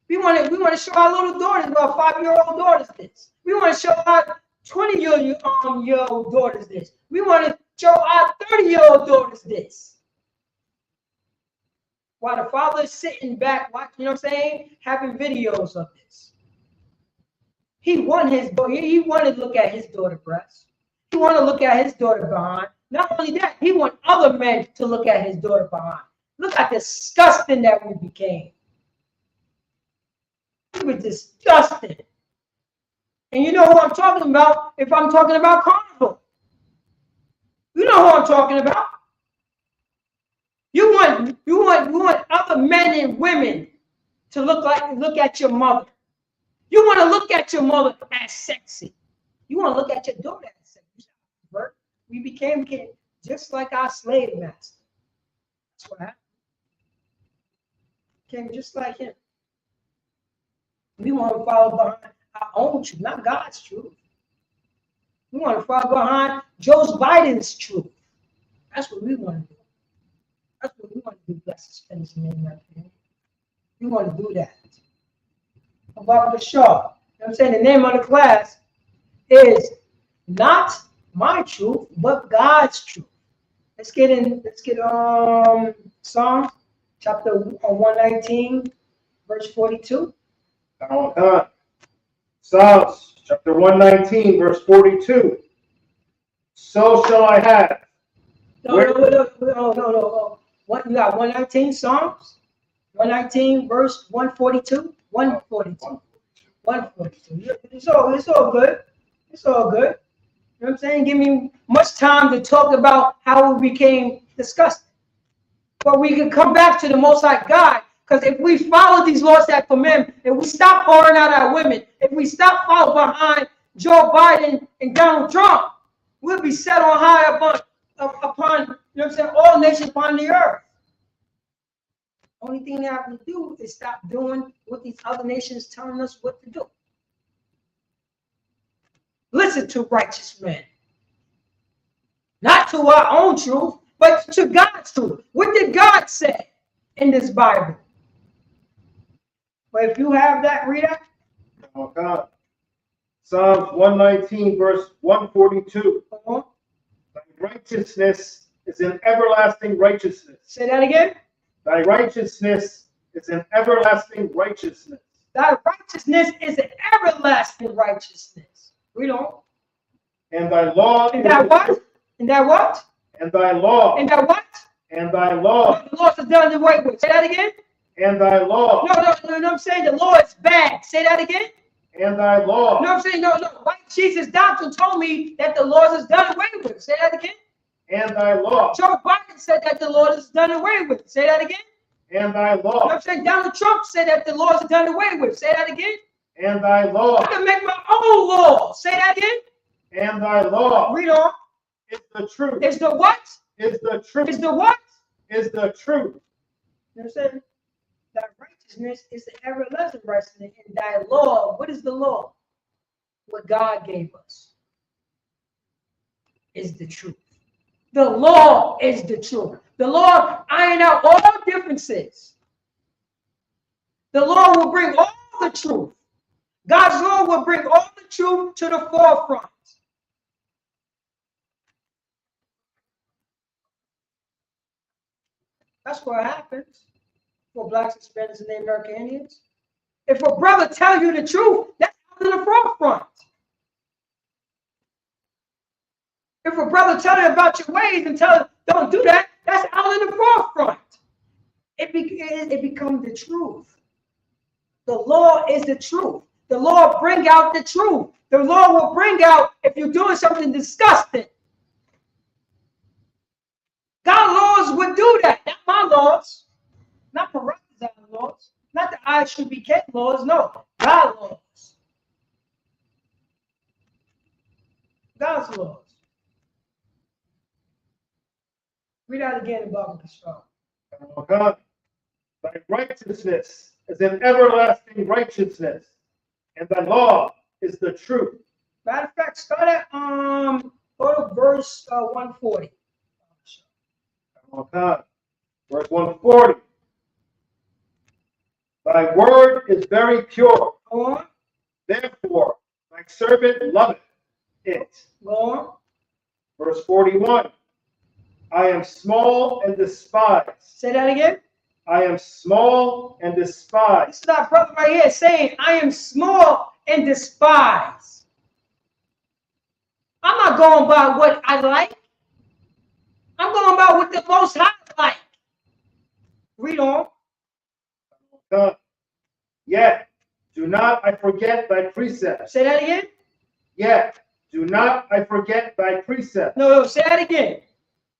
We want to show our little daughters, our 5-year-old daughters this. We want to show our 20-year-old daughters this. We want to show our 30-year-old daughters this. While the father is sitting back, watching, you know what I'm saying, having videos of this. He wanted to look at his daughter breasts. He wanted to look at his daughter behind. Not only that, he want other men to look at his daughter behind. Look how disgusting that we became. We were disgusting. And you know who I'm talking about if I'm talking about carnival. You know who I'm talking about. You want other men and women to look at your mother. You want to look at your mother as sexy. You want to look at your daughter as sexy. We became just like our slave master. That's what happened. Became just like him. We want to follow behind our own truth, not God's truth. We want to follow behind Joe Biden's truth. That's what we want to do. That's what we want to do. Bless his Spanish name right there. We want to do that. About the show. You know what I'm saying? The name of the class is not my truth, but God's truth. Let's get Psalms chapter 119, verse 42. Psalms chapter 119, verse 42. So shall I have. No. What you got? 119 Psalms? 119 verse 142? 142. 142. It's all good. It's all good. You know what I'm saying? Give me much time to talk about how we became disgusting. But we can come back to the Most High God. Because if we follow these laws that command, if we stop pouring out our women, if we stop following behind Joe Biden and Donald Trump, we'll be set on high upon you know what I'm saying, all nations upon the earth. Only thing they have to do is stop doing what these other nations telling us what to do. Listen to righteous men. Not to our own truth, but to God's truth. What did God say in this Bible? Well, if you have that, read it. Oh, God. Psalms 119, verse 142. Thy righteousness is an everlasting righteousness. Say that again. Thy righteousness is an everlasting righteousness. Thy righteousness is an everlasting righteousness. Read on. And thy law and that what? And that what? And thy law. And that what? And thy law. No, the law is done away with. Say that again. And thy law. No, I'm saying the law is bad. Say that again. And thy law. No, I'm saying no. White Jesus' doctrine told me that the laws is done away with. Say that again. And thy law. Joe Biden said that the law is done away with. Say that again. And thy law. No, I'm saying Donald Trump said that the laws are done away with. Say that again. And thy law. I can make my own law. Say that again. And thy law. Read on. Is the truth. Is the what? Is the truth. Is the what? Is the truth. You know what I'm saying? Thy righteousness is the everlasting righteousness, and thy law. What is the law? What God gave us is the truth. The law is the truth. The law iron out all differences. The law will bring all the truth. God's law will bring all the truth to the forefront. That's what happens for blacks, Hispanics, and Native American Indians. If a brother tell you the truth, that's out in the forefront. If a brother tell you about your ways and tell you don't do that, that's out in the forefront. It becomes the truth. The law is the truth. The law bring out the truth. The law will bring out if you're doing something disgusting. God's laws would do that. Not my laws. Not Parenthe's laws. Not the ISUPK laws. No. God's laws. God's laws. Read out again about the strong. Oh God. Thy righteousness is an everlasting righteousness, and thy law is the truth. Matter of fact, start at go to verse 140. Oh God. Verse 140. Thy word is very pure. Go on. Therefore, thy servant loveth it. Go on. Verse 41. I am small and despised. Say that again. I am small and despised. This is our brother right here saying, I am small and despised. I'm not going by what I like. I'm going by what the Most High like. Read on. Yet do not I forget thy precepts. Say that again. Yet do not I forget thy precepts. No, say that again.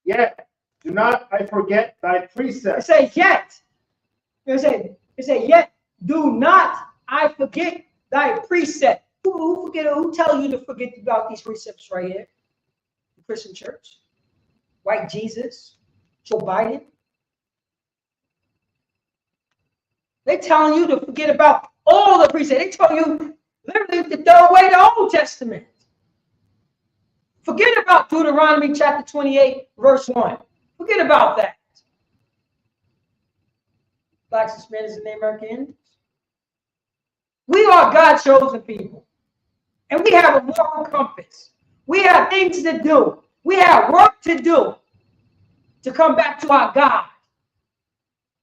Yet do not I forget thy precepts. It says yet. It say yet do not I forget thy precept. Who tell you to forget about these precepts right here? The Christian church, white Jesus, Joe Biden. They telling you to forget about all the precepts. They tell you literally to throw away the Old Testament. Forget about Deuteronomy chapter 28, verse 1. Forget about that. Blacks, Hispanics, and American Indians. We are God's chosen people. And we have a moral compass. We have things to do. We have work to do to come back to our God.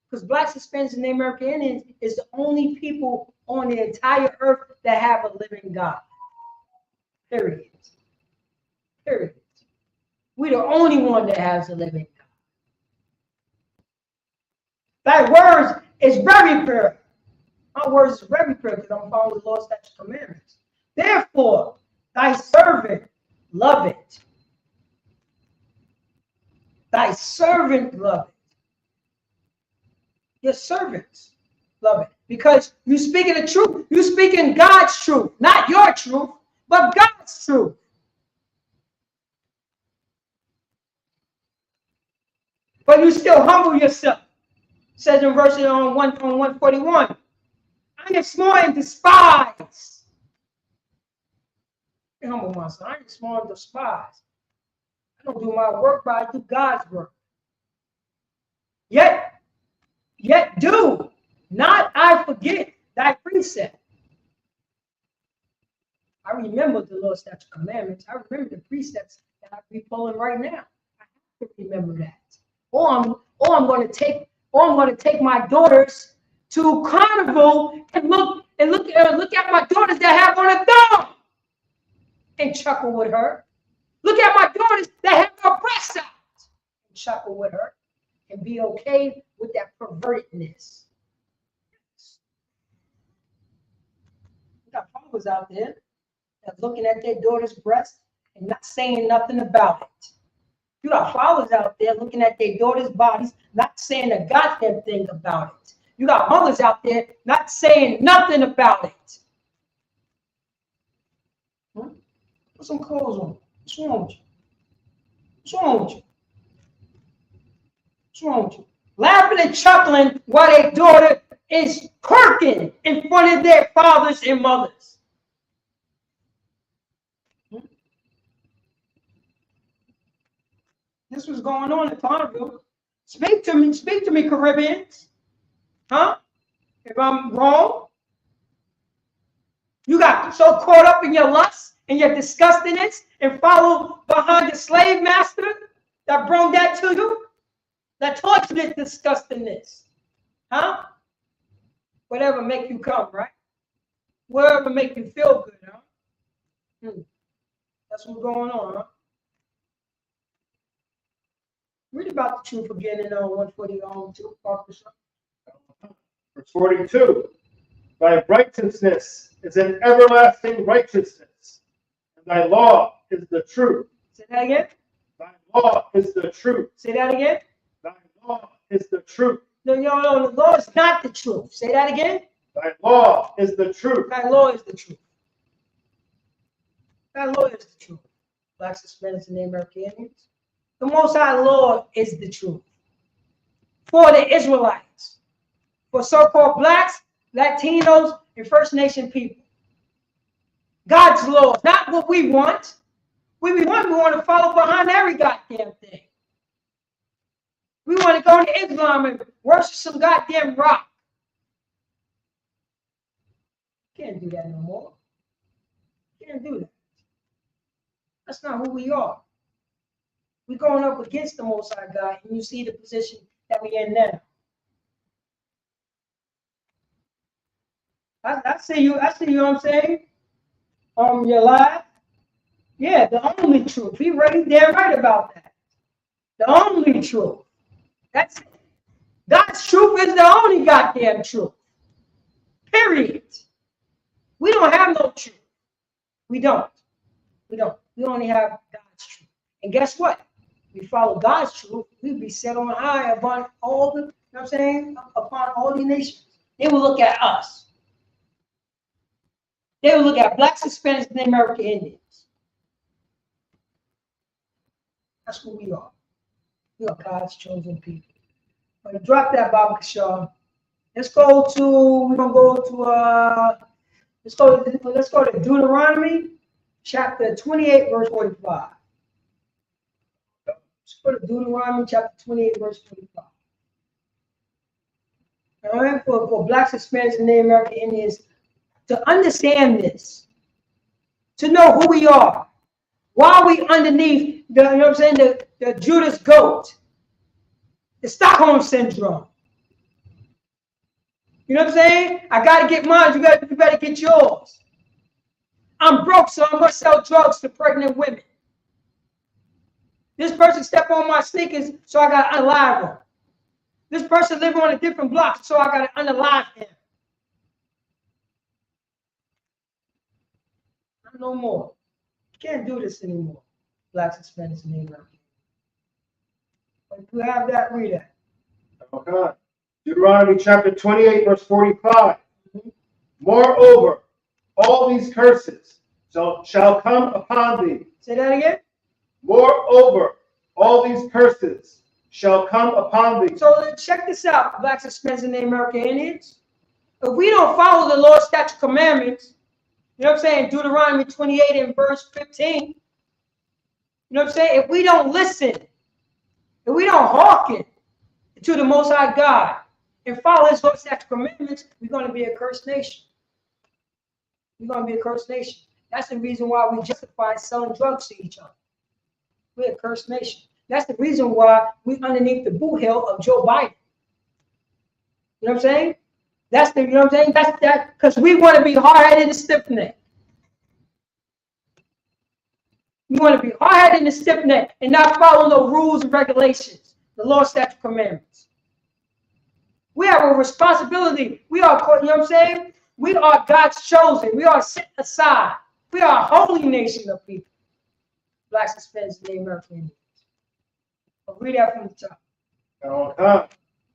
Because Blacks, Hispanics, and American Indians is the only people on the entire earth that have a living God. Period. Period. We're the only one that has a living God. Thy words is very pure. My words is very pure because I'm following the Lord's statutes and commandments. Therefore, thy servant love it. Thy servant love it. Your servants love it. Because you speaking the truth. You speaking God's truth. Not your truth, but God's truth. But you still humble yourself. It says in verse on 141. I am small and despised. I humble myself. I am small and despised. I don't do my work, but I do God's work. Yet do not I forget thy precept. I remember the Lord's statutes and commandments. I remember the precepts that I be pulling right now. I have to remember that. Or I'm going to take my daughters to carnival and look at my daughters that have on a thong and chuckle with her. Look at my daughters that have their breasts out and chuckle with her and be okay with that pervertedness. We got fathers out there that looking at their daughter's breasts and not saying nothing about it. You got fathers out there looking at their daughters' bodies, not saying a goddamn thing about it. You got mothers out there not saying nothing about it. Put some clothes on. What's wrong with you? What's wrong with you? What's wrong with you? Laughing and chuckling while their daughter is perking in front of their fathers and mothers. This was going on at Carnival. Speak to me, Caribbeans. Huh? If I'm wrong. You got so caught up in your lust and your disgustingness and follow behind the slave master that brought that to you, that taught you this disgustingness. Huh? Whatever make you come, right? Whatever make you feel good, huh? That's what's going on, huh? Read about the truth again in 142. Verse 42. Thy righteousness is an everlasting righteousness, and thy law is the truth. Say that again. Thy law is the truth. Say that again. Thy law is the truth. No, the law is not the truth. Say that again. Thy law is the truth. Thy law is the truth. Thy law is the truth. Blacks, Hispanics, and American Indians. The Most High law is the truth. For the Israelites. For so-called blacks, Latinos, and First Nation people. God's law, not what we want. We want to follow behind every goddamn thing. We want to go to Islam and worship some goddamn rock. Can't do that no more. Can't do that. That's not who we are. We're going up against the Most High God, and you see the position that we're in now. I see you. I see you. What I'm saying, your life. Yeah, the only truth. He right, damn right about that. The only truth. That's it. God's truth is the only goddamn truth. Period. We don't have no truth. We don't. We don't. We only have God's truth. And guess what? We follow God's truth, we'll be set on high upon all the, you know what I'm saying, upon all the nations. They will look at us. They will look at blacks, Hispanics, and American Indians. That's who we are. We are God's chosen people. But drop that, Baba Kishar. Let's go to, we're gonna go to let's go to Deuteronomy chapter 28, verse 45. Let's go to Deuteronomy chapter 28, verse 45. All right, for blacks, Hispanics, and Native American Indians to understand this, to know who we are, why we underneath the, you know what I'm saying, the Judas goat, the Stockholm syndrome. You know what I'm saying? I gotta get mine, you better get yours. I'm broke, so I'm gonna sell drugs to pregnant women. This person stepped on my sneakers, so I gotta unalive him. This person living on a different block, so I gotta unalive him. No more. Can't do this anymore. Blacks, Hispanics, and Native Americans. But if you have that, read that. Okay. Deuteronomy chapter 28, verse 45. Moreover, all these curses shall come upon thee. Say that again. Moreover, all these curses shall come upon thee. So check this out, blacks, Hispanics, and Native American Indians. If we don't follow the Lord's statute commandments, you know what I'm saying, Deuteronomy 28 and verse 15, you know what I'm saying, if we don't listen, if we don't hearken to the Most High God and follow his Lord's statute commandments, we're going to be a cursed nation. We're going to be a cursed nation. That's the reason why we justify selling drugs to each other. We're a cursed nation. That's the reason why we're underneath the boot heel of Joe Biden. You know what I'm saying? That's the, you know what I'm saying? That's that, because we want to be hard-headed and stiff-necked. We want to be hard-headed and stiff-necked and not follow no rules and regulations, the law, statute, commandments. We have a responsibility. We are, you know what I'm saying? We are God's chosen. We are set aside. We are a holy nation of people. Blacks, Hispanics, and Native American Indians. But read that from the top. Okay.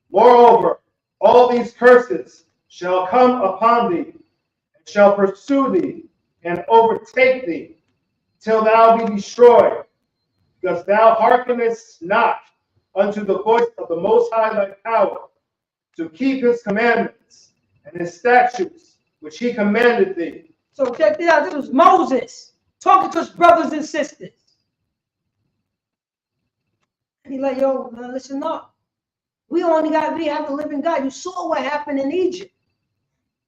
Moreover, all these curses shall come upon thee, and shall pursue thee, and overtake thee, till thou be destroyed, because thou hearkenest not unto the voice of the Most High thy power, to keep his commandments and his statutes, which he commanded thee. So check this out. This was Moses talking to his brothers and sisters. And he's like, yo, listen up. We only got to have the living God. You saw what happened in Egypt.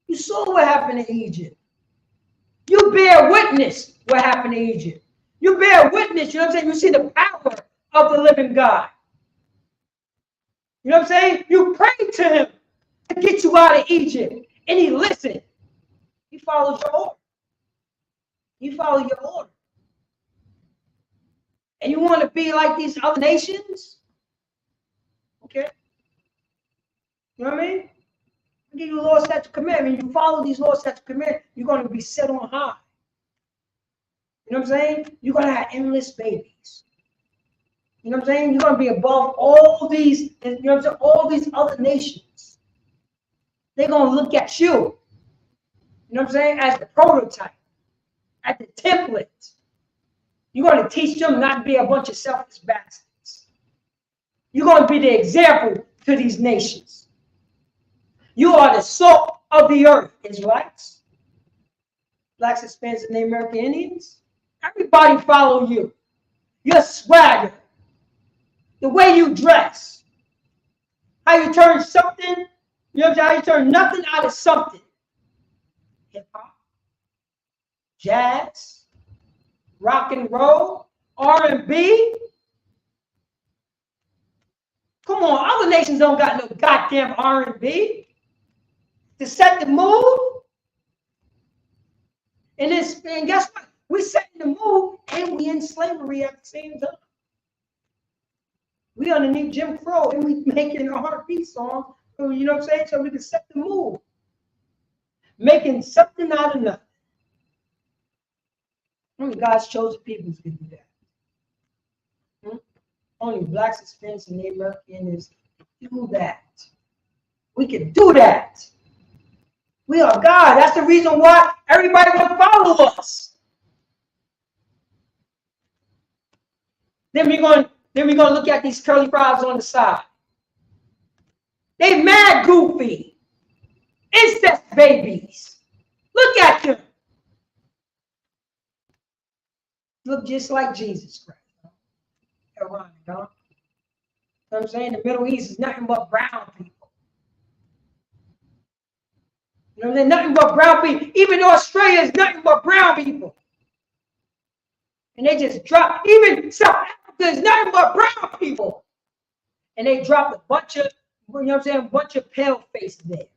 You saw what happened in Egypt. You bear witness what happened in Egypt. You bear witness, you know what I'm saying? You see the power of the living God. You know what I'm saying? You prayed to him to get you out of Egypt. And he listened. He followed your order. He followed your order. And you want to be like these other nations? Okay. You know what I mean? I give you law, statute, commandment. You follow these laws, statute, commandment, you're going to be set on high. You know what I'm saying? You're going to have endless babies. You know what I'm saying? You're going to be above all these, you know what I'm saying, all these other nations. They're going to look at you, you know what I'm saying, as the prototype, as the template. You're going to teach them not to be a bunch of selfish bastards. You're going to be the example to these nations. You are the salt of the earth, Israelites. Blacks, Hispanics, and Native American Indians. Everybody follow you. Your swagger. The way you dress. How you turn something, you know what I'm saying? How you turn nothing out of something. hip hop, jazz, rock and roll, R&B. Come on, other nations don't got no goddamn R&B to set the mood. And guess what? We setting the mood and we in slavery at the same time. We underneath Jim Crow and we making a heartbeat song. You know what I'm saying? So we can set the mood. Making something out of nothing. Only God's chosen people can do that. Only blacks, Hispanics, and Native Americans do that. We can do that. We are God. That's the reason why everybody will follow us. Then we're going to look at these curly fries on the side. They mad goofy. Incest babies. Look at them. Look just like Jesus Christ. Ironic, huh? You know what I'm saying? The Middle East is nothing but brown people. You know what I'm saying? Nothing but brown people. Even Australia is nothing but brown people. And they just drop. Even South Africa is nothing but brown people. And they dropped a bunch of, you know what I'm saying? A bunch of pale faces there.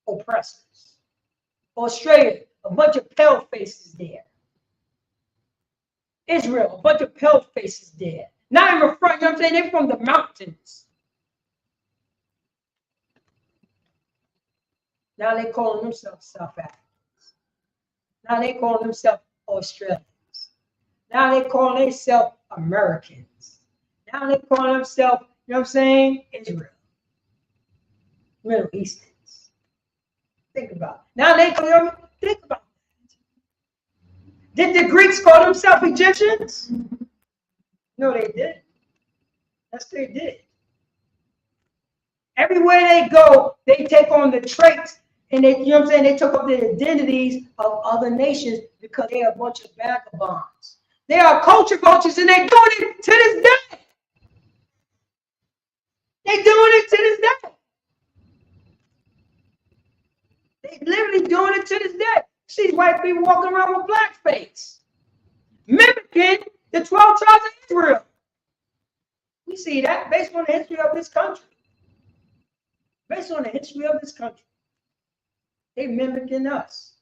Oppressors. Australia, a bunch of pale faces there. Israel, a bunch of pale faces there. Not even from, you know what I'm saying? They're from the mountains. Now they calling themselves South Africans. Now they calling themselves Australians. Now they calling themselves Americans. Now they calling themselves, you know what I'm saying? Israel. Middle Easterns. Think about it. Now they call, think about it. Did the Greeks call themselves Egyptians? No, they didn't. Yes, they did. Everywhere they go, they take on the traits and they, you know what I'm saying, they took up the identities of other nations because they are a bunch of vagabonds. They are culture vultures and they're doing it to this day. They're doing it to this day. They're literally doing it to this day. See white people walking around with blackface, mimicking the 12 tribes of Israel. We see that based on the history of this country. Based on the history of this country. They mimicking us.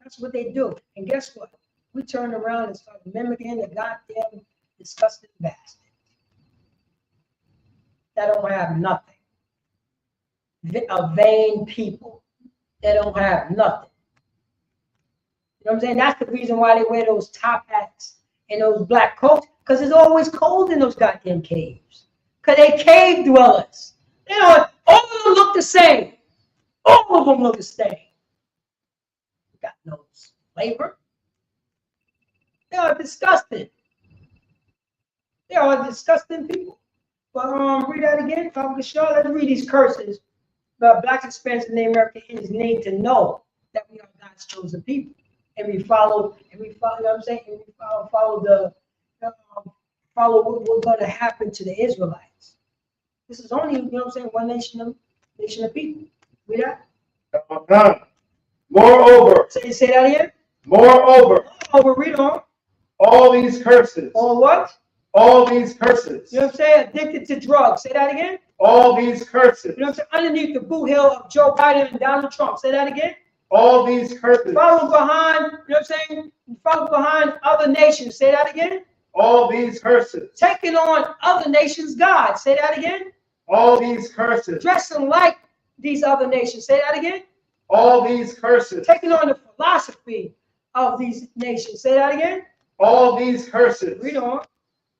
That's what they do. And guess what? We turn around and start mimicking the goddamn disgusting bastards that don't have nothing. A vain people that don't have nothing. You know what I'm saying? That's the reason why they wear those top hats and those black coats, because it's always cold in those goddamn caves. Because they cave dwellers. You know, all of them look the same. All of them look the same. Got no flavor. They are disgusting. They are disgusting people. But read that again. Let's read these curses. But blacks, Hispanics, and Native Americans need to know that we are God's chosen people. And we follow, you know what I'm saying? And we follow what's going to happen to the Israelites. This is only, you know what I'm saying, one nation of people. Read that? Moreover. Say that again. Moreover. Read on. All these curses. All what? All these curses. You know what I'm saying? Addicted to drugs. Say that again. All these curses. You know what I'm saying? Underneath the boot hill of Joe Biden and Donald Trump. Say that again. All these curses. Follow behind, you know what I'm saying? Follow behind other nations. Say that again. All these curses. Taking on other nations' gods. Say that again. All these curses. Dressing like these other nations. Say that again. All these curses. Taking on the philosophy of these nations. Say that again. All these curses. Read on.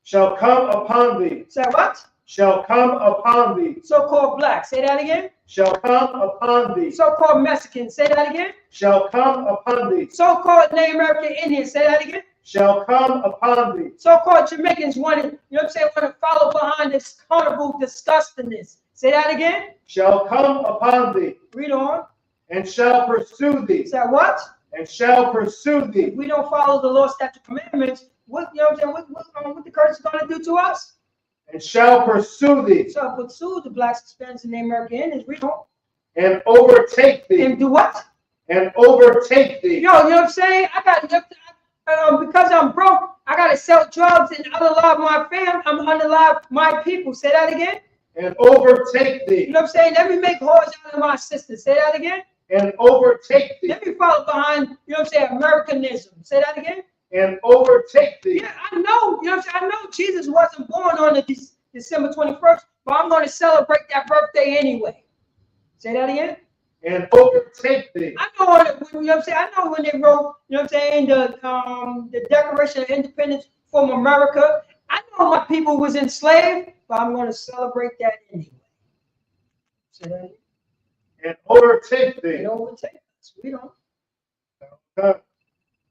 Shall come upon thee. Say what? Shall come upon thee. So-called blacks. Say that again. Shall come upon thee. So-called Mexicans. Say that again. Shall come upon thee. So-called Native American Indians. Say that again. Shall come upon thee. So-called Jamaicans want to, you know what I'm saying, want to follow behind this carnival disgustingness. Say that again. Shall come upon thee. Read on. And shall pursue thee. Say what? And shall pursue thee. If we don't follow the law, statute, commandments, what, you know what I'm saying, what the curse is going to do to us? And shall pursue thee. So pursue the blacks, Hispanics, and the American Indians. Read on. And overtake thee. And do what? and overtake thee. Yo, you know what I'm saying? I got because I'm broke, I gotta sell drugs and unalive my family. I'm unalive my people. Say that again. And overtake thee. You know what I'm saying? Let me make whores out of my sisters. Say that again. And overtake thee. Let me follow behind, you know what I'm saying, Americanism. Say that again. And overtake thee. Yeah, I know. You know what I'm saying? I know Jesus wasn't born on the December 21st, but I'm going to celebrate that birthday anyway. Say that again. And overtake thee. I know, you know what I'm saying? I know when they wrote, you know what I'm saying, the Declaration of Independence from America. I know my people was enslaved, but I'm going to celebrate that anyway. Say that again. And overtake thee. And overtake us. We don't.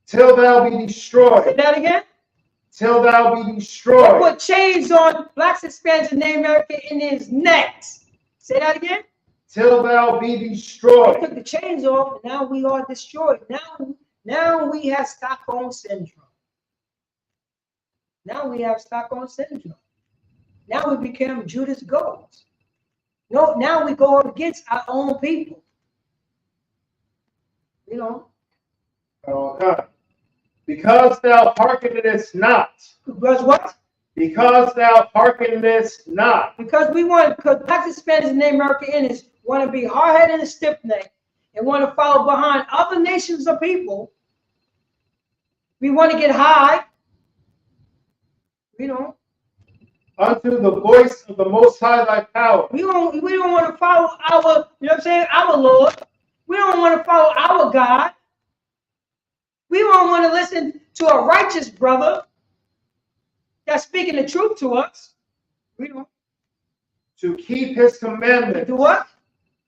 Till thou be destroyed. Say that again. Till thou be destroyed. They put chains on blacks, Hispanics, and Native American Indians' necks. Say that again. Till thou be destroyed. They took the chains off, and now we are destroyed. Now we have Stockholm Syndrome. Now we have Stockholm Syndrome. Now we became Judas Goat. No, now we go up against our own people. You know. Okay. Because thou hearkenest not. Because what? Because thou hearkenest not. Because blacks, Hispanics, and Native American Indians want to be hard-headed and stiff-necked and want to follow behind other nations of people. We want to get high. You know. Unto the voice of the Most High thy power. We don't want to follow our, you know what I'm saying, our Lord. We don't want to follow our God. We don't want to listen to a righteous brother that's speaking the truth to us. We don't. To keep his commandments. Do what?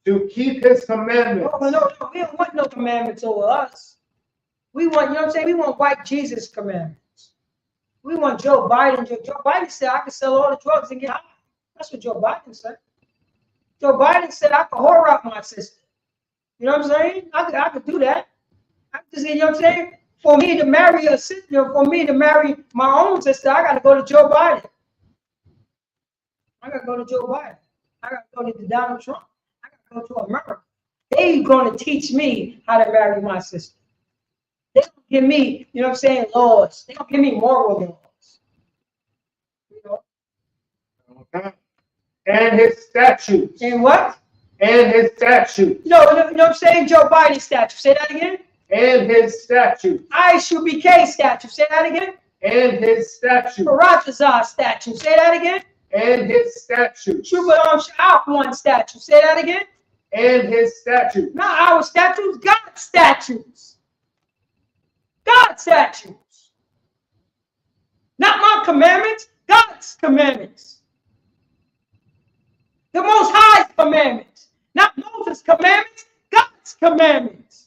To keep his commandments. No, we don't want no commandments over us. We want, you know what I'm saying? We want white Jesus commandments. We want Joe Biden. Joe Biden said I can sell all the drugs and get high. That's what Joe Biden said. Joe Biden said I could whore out my sister. You know what I'm saying? I could do that. I just, you know what I'm saying? For me to marry a sister, for me to marry my own sister, I got to go to Joe Biden. I got to go to Joe Biden. I got to go to Donald Trump. I got to go to America. They're going to teach me how to marry my sister. They don't give me, you know what I'm saying, laws. They don't give me moral laws. You know? Okay. And his statutes. And what? And his statutes. No, you know what I'm saying? Joe Biden statute. Say that again. And his statutes. ISUPK statute. Say that again. And his statutes. Rajazar statute. Say that again. And his statutes. Out one statute. Say that again. And his statutes. Not our statutes, God's statutes. God's statutes. Not my commandments, God's commandments. The Most High's commandments. Not Moses' commandments, God's commandments.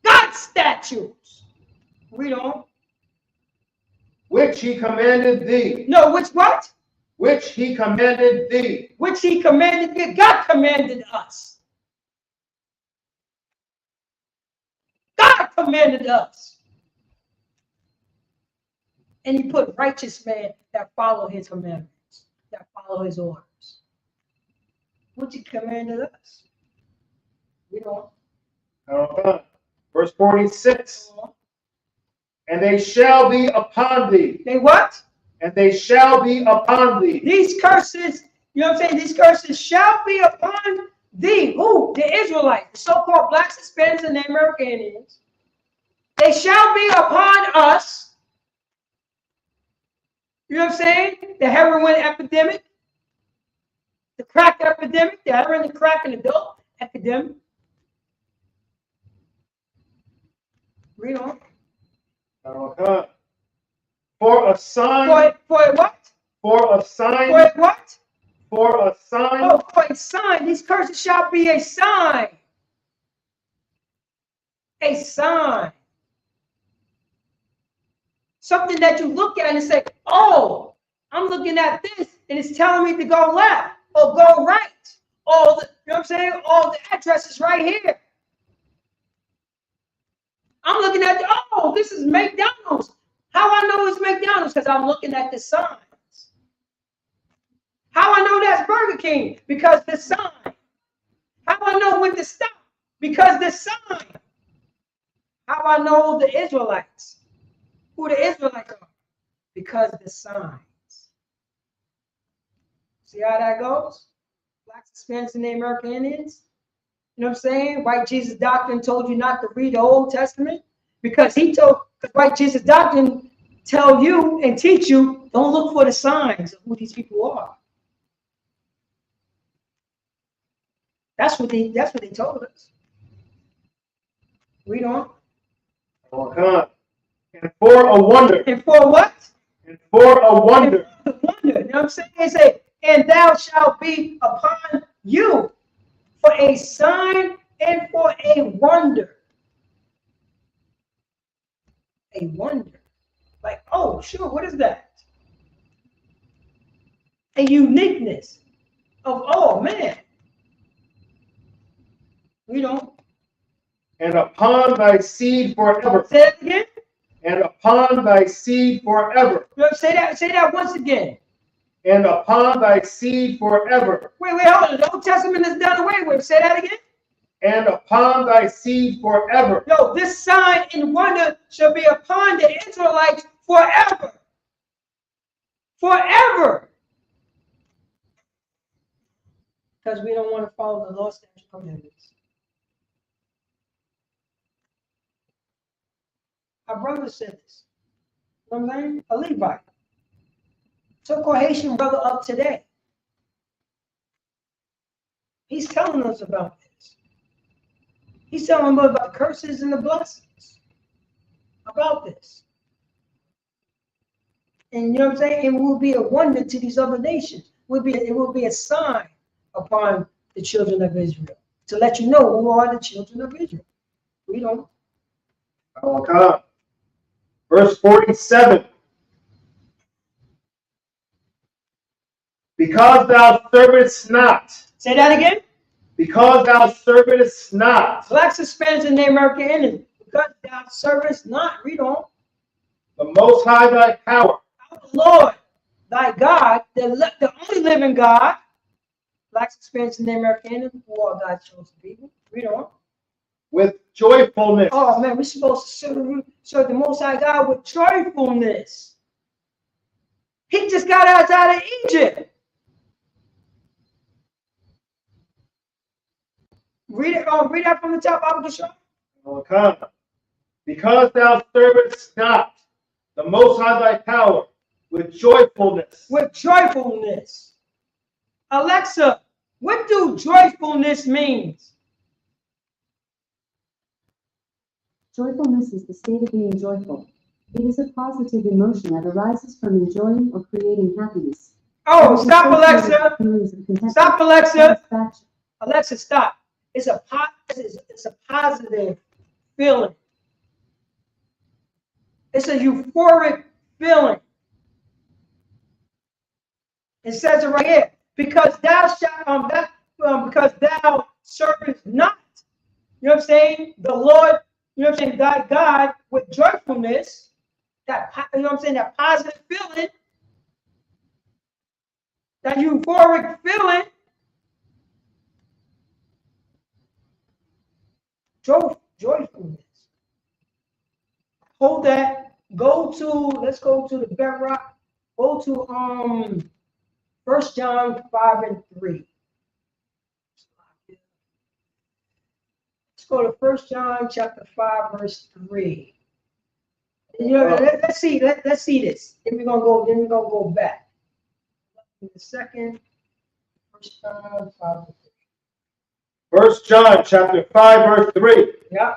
God's statutes. Read on. Which he commanded thee. No, which what? Which he commanded thee. Which he commanded thee. God commanded us. God commanded us. And he put righteous men that follow his commandments, that follow his orders. Which he commanded us. You know. Verse 46. And they shall be upon thee. They what? And they shall be upon thee. These curses, you know what I'm saying? These curses shall be upon thee. Who? The Israelites, the so-called blacks, Hispanics, and Native American Indians. They shall be upon us. You know what I'm saying? The heroin epidemic, the crack epidemic, the heroin, the crack, and the dope epidemic. Read on. For a sign. For what? For a sign. For what? For a sign. Oh, for a sign. These curses shall be a sign. A sign. Something that you look at and say, oh, I'm looking at this and it's telling me to go left or go right. All the, you know what I'm saying? All the address is right here. I'm looking at, oh, this is McDonald's. How I know it's McDonald's? Because I'm looking at the signs. How I know that's Burger King? Because the sign. How I know when to stop? Because the sign. How I know the Israelites? Who the Israelites are? Because the signs. See how that goes? Blacks, Hispanics, and the American Indians. You know what I'm saying? White Jesus doctrine told you not to read the Old Testament because white Jesus doctrine tell you and teach you don't look for the signs of who these people are. That's what they told us. Read on. Oh, come on. And for a wonder. And for what? And for a wonder. And for a wonder. You know what I'm saying? They say, and thou shalt be upon you for a sign and for a wonder. A wonder. Like, oh, sure, what is that? A uniqueness of, oh, man. We don't. And upon thy seed forever. Say it again. And upon thy seed forever. Say that once again. And upon thy seed forever. Wait, hold on. The Old Testament is done away with. Say that again. And upon thy seed forever. No, this sign and wonder shall be upon the Israelites forever. Forever. Because we don't want to follow the law, statutes, and commandments. Our brother said this. You know what I'm saying? A Levite. So-called Haitian brother of today. He's telling us about this. He's telling us about the curses and the blessings. About this. And you know what I'm saying? It will be a wonder to these other nations. It will be a sign upon the children of Israel. To let you know who are the children of Israel. We don't. Okay. Verse 47. Because thou servest not. Say that again. Because thou servest not. Blacks, Hispanics, and the American Indians. Because thou servest not. Read on. The Most High thy power. Our Lord, thy God, the only living God. Blacks, Hispanics, and the American Indians, who are God's chosen people. Read on. With joyfulness. Oh man, we're supposed to serve the Most High God with joyfulness. He just got us out of Egypt. Read it. Read that from the top. I will show. Okay. Because thou servest not the Most High thy power with joyfulness. With joyfulness. Alexa, what do joyfulness means? Joyfulness is the state of being joyful. It is a positive emotion that arises from enjoying or creating happiness. Oh, stop, Alexa. Stop, Alexa. Alexa, stop. It's a positive feeling. It's a euphoric feeling. It says it right here. Because thou shalt because thou servest not. You know what I'm saying? The Lord. You know what I'm saying? God with joyfulness, you know what I'm saying? That positive feeling, that euphoric feeling, joyfulness. Hold that. Let's go to the bedrock. Go to 1 John 5:3. Go to 1 John chapter 5, verse 3. You know, let's see this. Then we're gonna go back. In a second. 1 John 5, 3. 1 John chapter 5, verse 3. Yeah,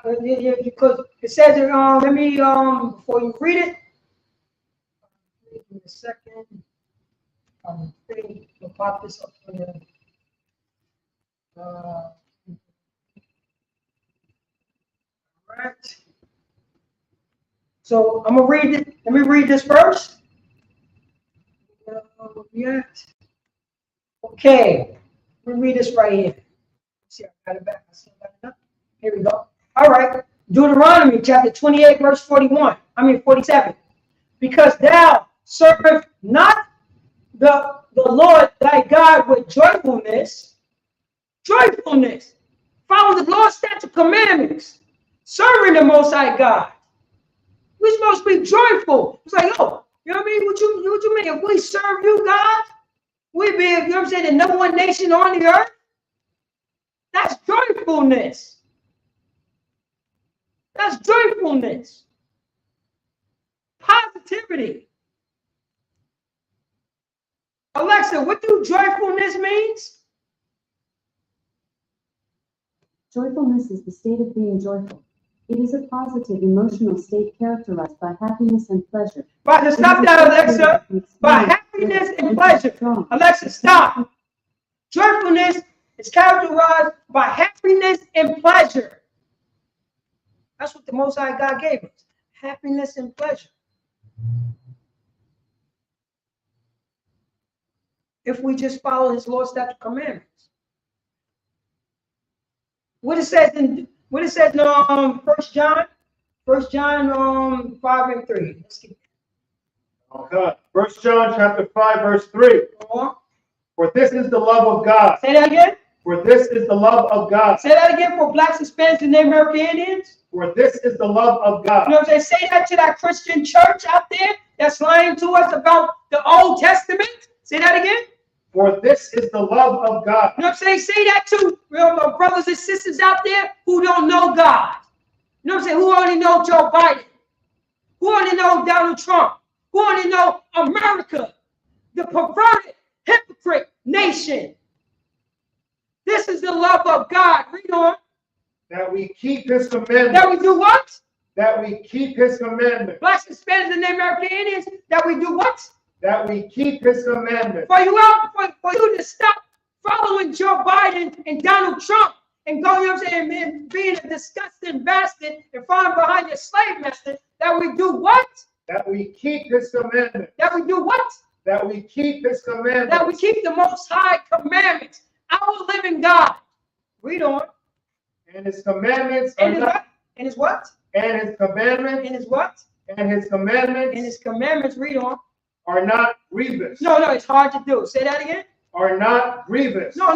because it says it. Let me before you read it. In a second. We'll pop this up for you. Right. So I'm gonna read it. Let me read this first. Yet. Okay. Let me read this right here. See, I got it back. I still got it up. Here we go. All right. Deuteronomy chapter 28, verse 47. Because thou servest not the Lord thy God with joyfulness. Joyfulness. Follow the law, statute, commandments. Serving the Most High God. We're supposed to be joyful. It's like, oh, you know what I mean? What you mean? If we serve you, God, we be, you know what I'm saying, the number one nation on the earth. That's joyfulness. That's joyfulness. Positivity. Alexa, what do joyfulness means? Joyfulness is the state of being joyful. It is a positive emotional state characterized by happiness and pleasure. Right, stop that, Alexa. By happiness and pleasure. Alexa, stop. Joyfulness is characterized by happiness and pleasure. That's what the Most High God gave us. Happiness and pleasure. If we just follow his law, statute, commandments. What it says in 1 John? 1 John 5 and 3. Let's get Okay. 1 John chapter 5, verse 3. For this is the love of God. Say that again. For this is the love of God. Say that again for blacks, Hispanics, and Native American Indians. For this is the love of God. You know what I'm saying? Say that to that Christian church out there that's lying to us about the Old Testament. Say that again. For this is the love of God. You know what I'm saying? Say that to my brothers and sisters out there who don't know God. You know what I'm saying? Who only know Joe Biden. Who only know Donald Trump. Who only know America. The perverted, hypocrite nation. This is the love of God. Read on. That we keep his commandments. That we do what? That we keep his commandments. Blacks, Hispanics, and Native American Indians. That we do what? That we keep his commandments. For you to stop following Joe Biden and Donald Trump and go, you know what I'm saying, man, being a disgusting bastard and falling behind your slave master, that we do what? That we keep his commandments. That we do what? That we keep his commandments. That we keep the Most High commandments. Our living God. Read on. And his commandments and his what? And his what? And his commandments. And his what? And his commandments. And his commandments. Read on. Are not grievous. No, it's hard to do. Say that again. Are not grievous. No.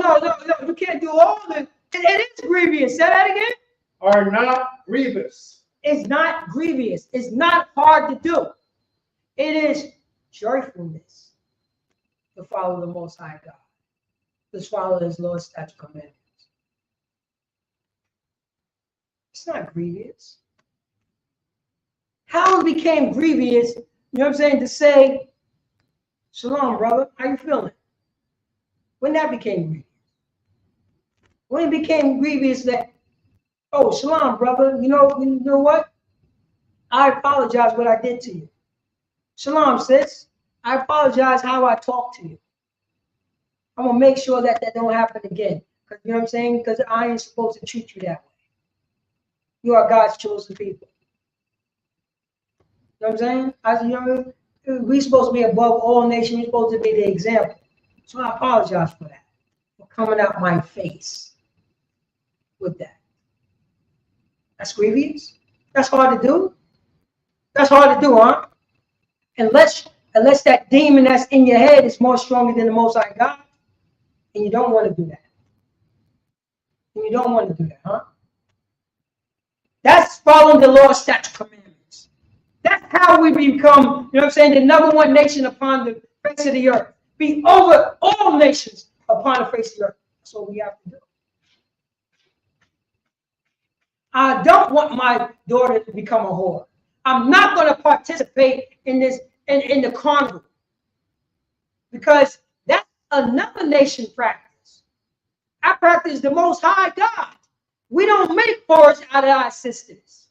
You can't do all of it. It is grievous. Say that again. Are not grievous. It's not grievous. It's not hard to do. It is joyfulness to follow the Most High God. To follow his law, statute, commandments. It's not grievous. How it became grievous, you know what I'm saying, to say, Shalom, brother, how you feeling? When that became grievous. When it became grievous that, oh, Shalom, brother, you know what? I apologize what I did to you. Shalom, sis. I apologize how I talked to you. I'm going to make sure that don't happen again. Because you know what I'm saying? Because I ain't supposed to treat you that way. You are God's chosen people. You know what I'm saying? We're supposed to be above all nations. We're supposed to be the example. So I apologize for that. For coming out my face with that. That's grievous. That's hard to do. That's hard to do, huh? Unless that demon that's in your head is more stronger than the Most High God. And you don't want to do that. And you don't want to do that, huh? That's following the law, statute, commandments. That's how we become, you know what I'm saying, the number one nation upon the face of the earth. Be over all nations upon the face of the earth. That's what we have to do. I don't want my daughter to become a whore. I'm not going to participate in this, in the carnival. Because that's another nation practice. I practice the Most High God. We don't make whores out of our sisters.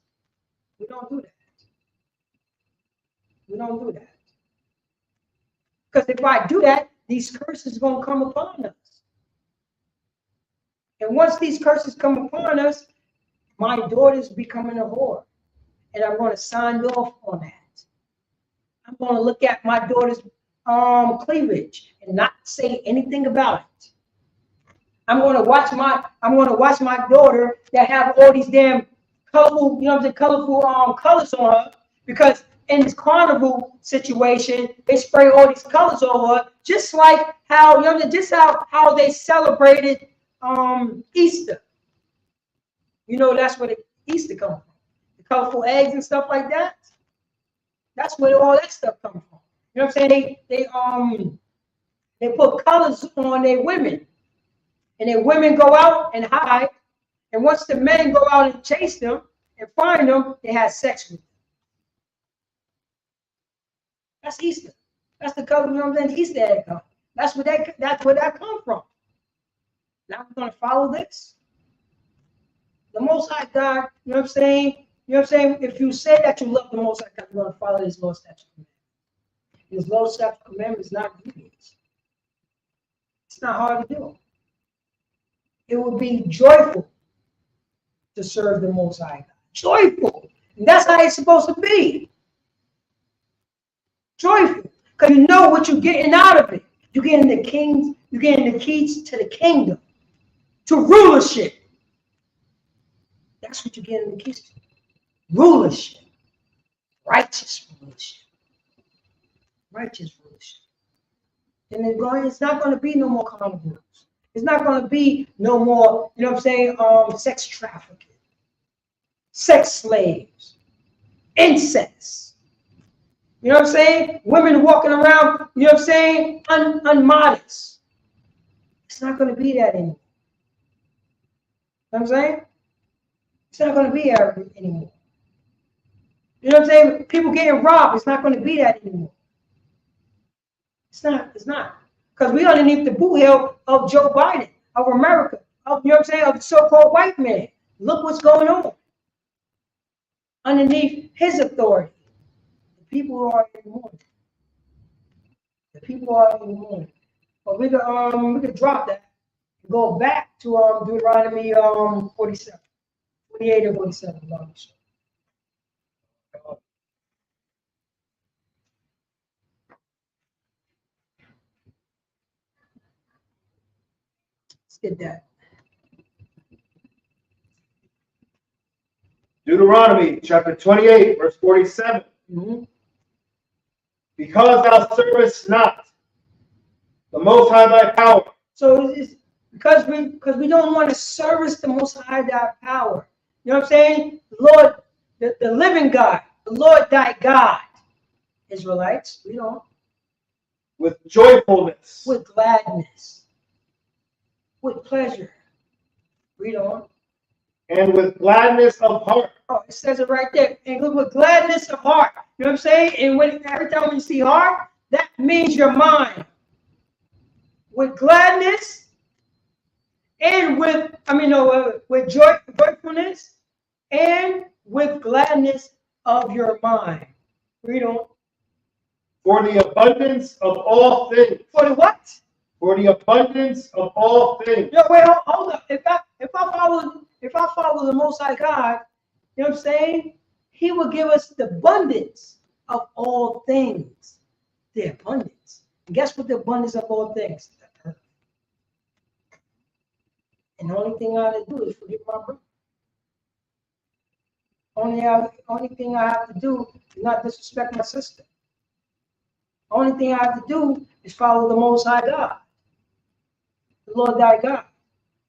We don't do that. We don't do that. Because if I do that, these curses are going to come upon us. And once these curses come upon us, my daughter's becoming a whore. And I'm going to sign off on that. I'm going to look at my daughter's cleavage and not say anything about it. I'm going to watch my daughter that have all these damn colorful, you know what I'm saying, colorful colors on her, because in this carnival situation, they spray all these colors over her, just like how, you know, just how they celebrated Easter. You know that's where the Easter comes from. The colorful eggs and stuff like that. That's where all that stuff comes from. You know what I'm saying? They put colors on their women, and their women go out and hide. And once the men go out and chase them and find them, they have sex with them. That's Easter. That's the color. You know what I'm saying? Easter egg color. That's where that come from. Now we're gonna follow this. The Most High God. You know what I'm saying? You know what I'm saying? If you say that you love the Most High God, you're gonna follow His law, statute, commandments. His law, statute, commandments is not grievous. It's not hard to do. It would be joyful to serve the Most High God. Joyful. And that's how it's supposed to be. Joyful. Because you know what you're getting out of it. You're getting the kings, you're getting the keys to the kingdom, to rulership. That's what you're getting the keys to. Rulership. Righteous rulership. Righteous rulership. And it's not going to be no more carnivals. It's not going to be no more, you know what I'm saying, sex trafficking, sex slaves, incest. You know what I'm saying? Women walking around, you know what I'm saying, unmodest. It's not going to be that anymore. You know what I'm saying? It's not going to be that anymore. You know what I'm saying? People getting robbed. It's not going to be that anymore. It's not. Because we're underneath the boot heel of Joe Biden, of America, of, you know what I'm saying, of the so-called white man. Look what's going on. Underneath his authority. The people are in mourning. The people are in mourning. But we could drop that and go back to Deuteronomy 47. 48 or 47. Let's get that. Deuteronomy chapter 28, verse 47. Mm-hmm. Because thou servest not the Most High thy power. So it's because we don't want to service the Most High thy power. You know what I'm saying? Lord, the living God, the Lord thy God. Israelites, we don't. With joyfulness. With gladness. With pleasure. Read on. And with gladness of heart. Oh, it says it right there. And with gladness of heart. You know what I'm saying? And every time you see heart, that means your mind. With gladness and with joyfulness and with gladness of your mind. Read on. For the abundance of all things. For the what? For the abundance of all things. No, wait, hold up. If I follow the Most High God, you know what I'm saying? He will give us the abundance of all things. The abundance. And guess what the abundance of all things? And the only thing I have to do is forgive my brother. Only thing I have to do is not disrespect my sister. Only thing I have to do is follow the Most High God, the Lord thy God,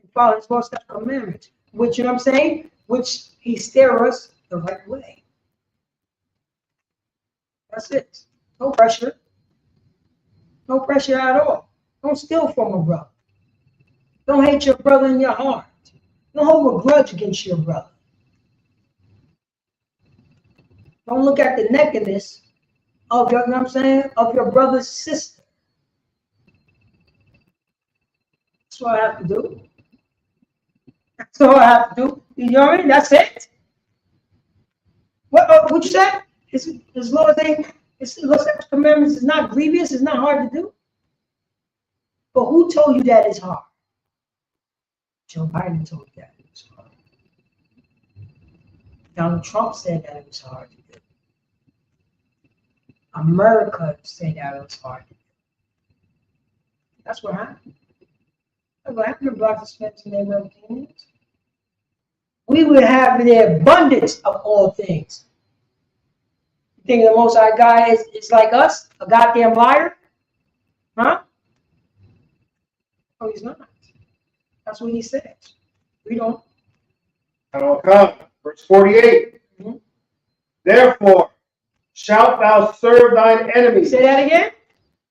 and follow His most commandments. Which, you know what I'm saying? Which He steer us the right way. That's it. No pressure. No pressure at all. Don't steal from a brother. Don't hate your brother in your heart. Don't hold a grudge against your brother. Don't look at the nakedness of your, you know what I'm saying, of your brother's sister. That's what I have to do. That's all I have to do. You know what I mean? That's it. What you said? As long as it's commandments is not grievous, it's not hard to do. But who told you that it's hard? Joe Biden told you that it was hard. Donald Trump said that it was hard to do. America said that it was hard to do. That's what happened. That's what happened to Black Hispanics and their opinions. We would have the abundance of all things. You think the Most High God is like us, a goddamn liar? Huh? No, He's not. That's what He says. We don't. Verse 48. Therefore, shalt thou serve thine enemies. Say that again.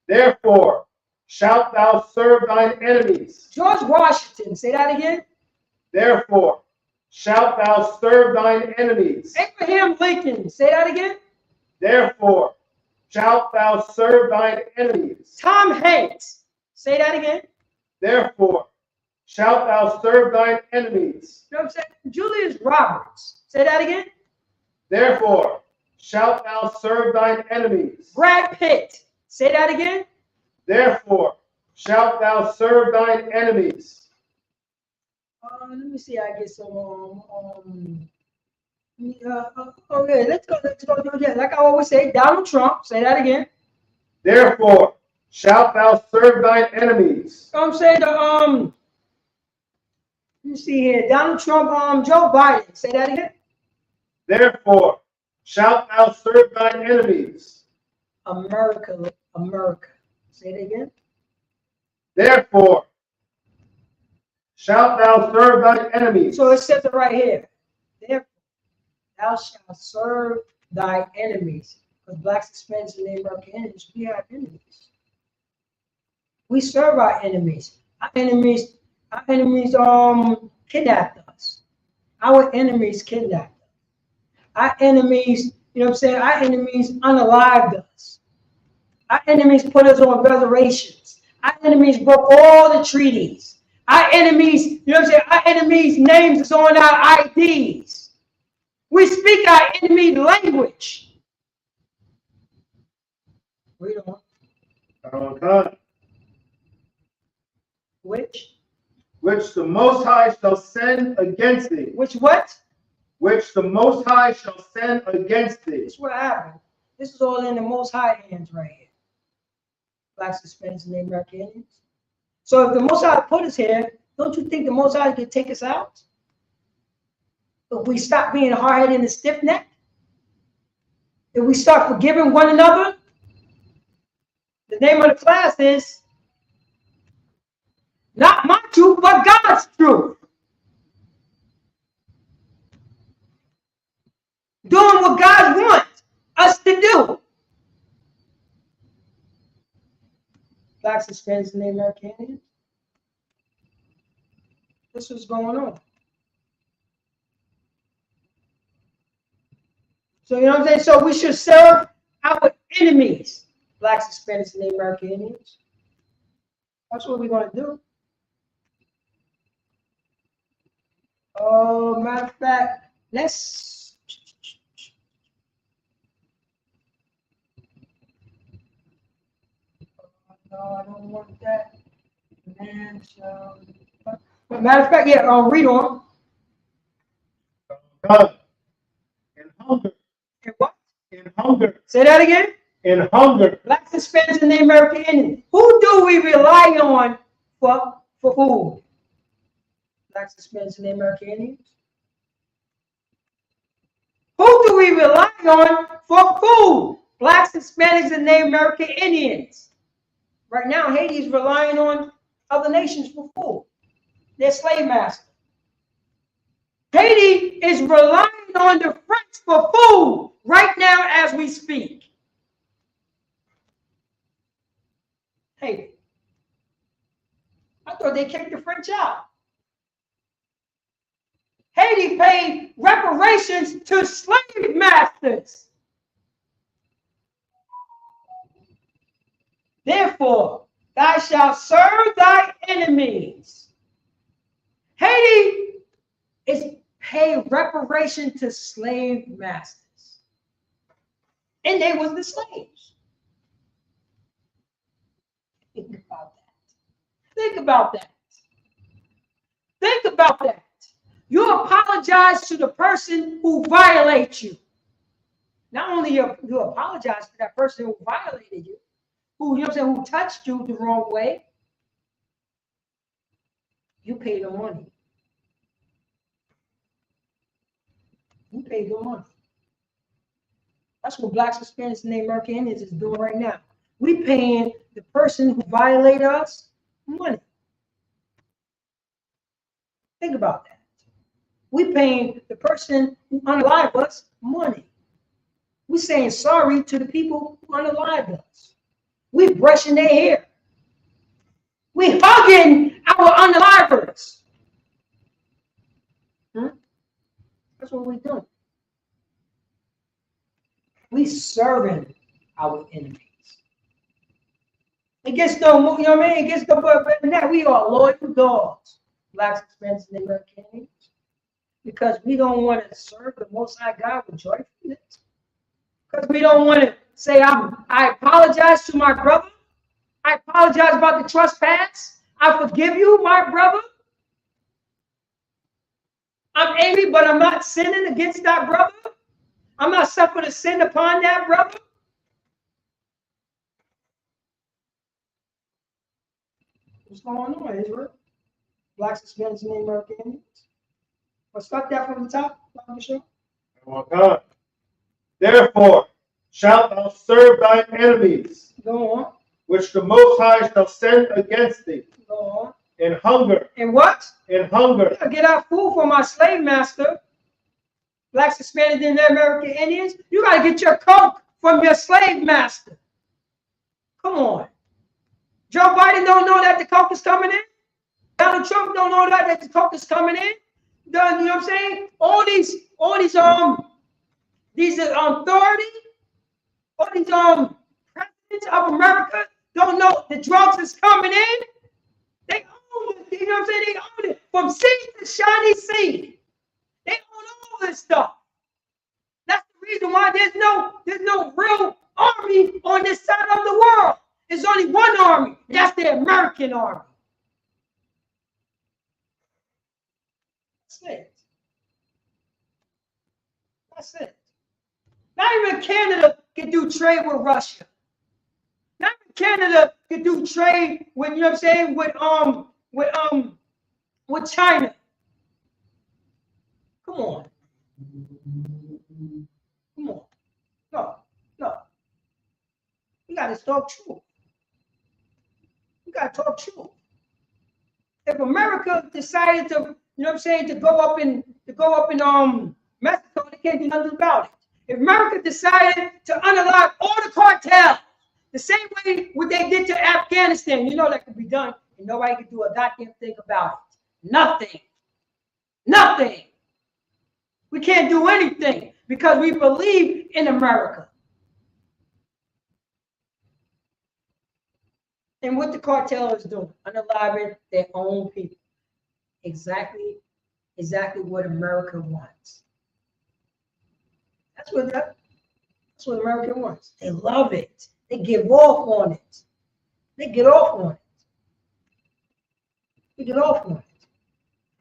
Therefore, shalt thou serve thine enemies. George Washington. Say that again. Therefore, shalt thou serve thine enemies. Abraham Lincoln. Say that again. Therefore, shalt thou serve thine enemies. Tom Hanks. Say that again. Therefore, shalt thou serve thine enemies. You know what I'm saying? Julius Roberts. Say that again. Therefore, shalt thou serve thine enemies. Brad Pitt. Say that again. Therefore, shalt thou serve thine enemies. Let me see. I get some. Okay, let's go. Yeah, like I always say, Donald Trump. Say that again. Therefore, shalt thou serve thine enemies. I'm saying let me see here. Donald Trump. Joe Biden. Say that again. Therefore, shalt thou serve thine enemies. America. Say it again. Therefore, shalt thou serve thine enemies. So it says it right here. Therefore, thou shalt serve thy enemies. Because blacks, Hispanics, and Native Americans, we have enemies. We serve our enemies. Our enemies kidnapped us. Our enemies kidnapped us. Our enemies, you know what I'm saying? Our enemies unalived us. Our enemies put us on reservations. Our enemies broke all the treaties. Our enemies, you know what I'm saying? Our enemies' names is on our IDs. We speak our enemy language. Read on. Which the Most High shall send against thee. Which what? Which the Most High shall send against thee. This is what happened. This is all in the Most High hands right here. Blacks, Hispanics, and Native Americans. So if the Most High put us here, don't you think the Most High could take us out? If we stop being hard-headed and stiff-necked? If we start forgiving one another? The name of the class is not my truth, but God's truth. Doing what God wants us to do. Blacks, Hispanics, and Native Americans. This was going on. So, you know what I'm saying? So we should serve our enemies. Blacks, Hispanics, and Native Americans. That's what we're going to do. Matter of fact, let's. No, I don't want that. Man, so. Matter of fact, yeah, read on. In hunger. In what? In hunger. Say that again. In hunger. Blacks, Hispanics, and Native Americans. Who do we rely on for food? Blacks, Hispanics, and Native Americans. Who do we rely on for food? Blacks, Hispanics, and Native American Indians. Right now, Haiti is relying on other nations for food. They're slave masters. Haiti is relying on the French for food right now as we speak. Haiti. I thought they kicked the French out. Haiti paid reparations to slave masters. Therefore, thou shalt serve thy enemies. Haiti is paying reparation to slave masters. And they was the slaves. Think about that. Think about that. Think about that. You apologize to the person who violates you. Not only you apologize to that person who violated you, who, you know what I'm saying, who touched you the wrong way, you pay the money. You pay the money. That's what Blacks, Hispanics, and Native Americans is doing right now. We paying the person who violated us money. Think about that. We paying the person who unalived us money. We saying sorry to the people who unalived us. We brushing their hair. We hugging our unalivers. That's what we're doing. We serving our enemies. It gets no more, you know what I mean? It gets no more better than that. We are loyal dogs. Blacks, Hispanics, and Americans. Because we don't want to serve the Most High God with joyfulness. Because we don't want to say, I apologize to my brother. I apologize about the trespass. I forgive you, my brother. I'm angry, but I'm not sinning against that brother. I'm not suffering a sin upon that brother. What's going on, Israel? Blacks, Hispanics, and Americans. Let's start that from the top. Therefore, shalt thou serve thine enemies, go on, which the Most High shall send against thee. Go on. In hunger. In what? In hunger. Get our food from our slave master. Blacks, Hispanics, and American Indians. You got to get your coke from your slave master. Come on. Joe Biden don't know that the coke is coming in. Donald Trump don't know that the coke is coming in. You know what I'm saying? All these authority, all these presidents of America don't know the drugs is coming in. They own it. You know what I'm saying? They own it from sea to shiny sea. They own all this stuff. That's the reason why there's no real army on this side of the world. There's only one army. That's the American army. That's it. That's it. Not even Canada can do trade with Russia. Not even Canada can do trade with, you know what I'm saying, with China. Come on. Come on. No. You gotta talk truth. You gotta talk truth. If America decided to, you know what I'm saying, to go up in Mexico, they can't do nothing about it. If America decided to unalive all the cartels, the same way what they did to Afghanistan, you know that could be done, and nobody could do a goddamn thing about it. Nothing. Nothing. We can't do anything because we believe in America. And what the cartel is doing, unaliving their own people. Exactly what America wants. That's what America wants. They love it. They give off on it. They get off on it.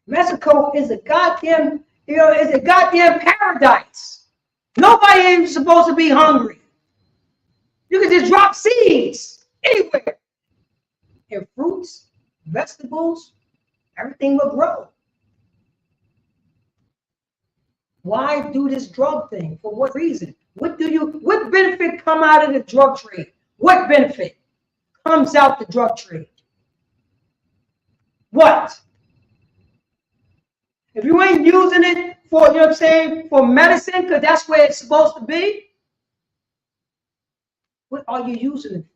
Mexico is a goddamn, paradise. Nobody ain't supposed to be hungry. You can just drop seeds anywhere. And fruits, vegetables, everything will grow. Why do this drug thing? For what reason? What benefit come out of the drug trade? What benefit comes out the drug trade? What? If you ain't using it for, you know what I'm saying, for medicine, because that's where it's supposed to be, what are you using it for?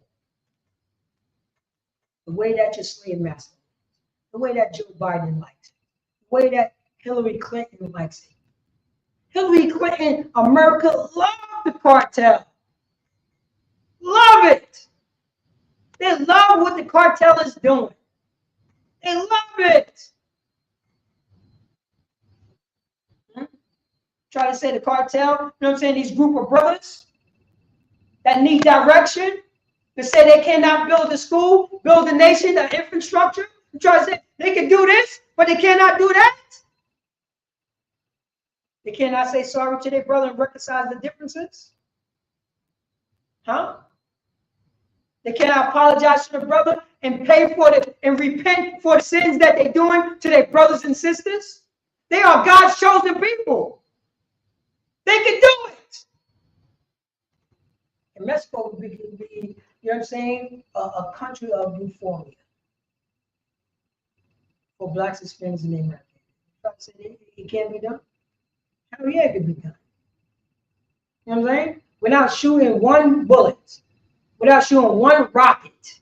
The way that your slave master, the way that Joe Biden likes it, the way that Hillary Clinton likes it. Hillary Clinton, America love the cartel. Love it. They love what the cartel is doing. They love it. Try to say the cartel, you know what I'm saying, these group of brothers that need direction, to say they cannot build a school, build a nation, an infrastructure. You try to say they can do this, but they cannot do that. They cannot say sorry to their brother and reconcile the differences. Huh? They cannot apologize to their brother and pay for it and repent for the sins that they're doing to their brothers and sisters. They are God's chosen people. They can do it. And Mexico would be, you know what I'm saying, a country of euphoria for blacks, Hispanics, and Americans. said it can't be done. Hell yeah, it can be done. You know what I'm saying? Without shooting one bullet, without shooting one rocket.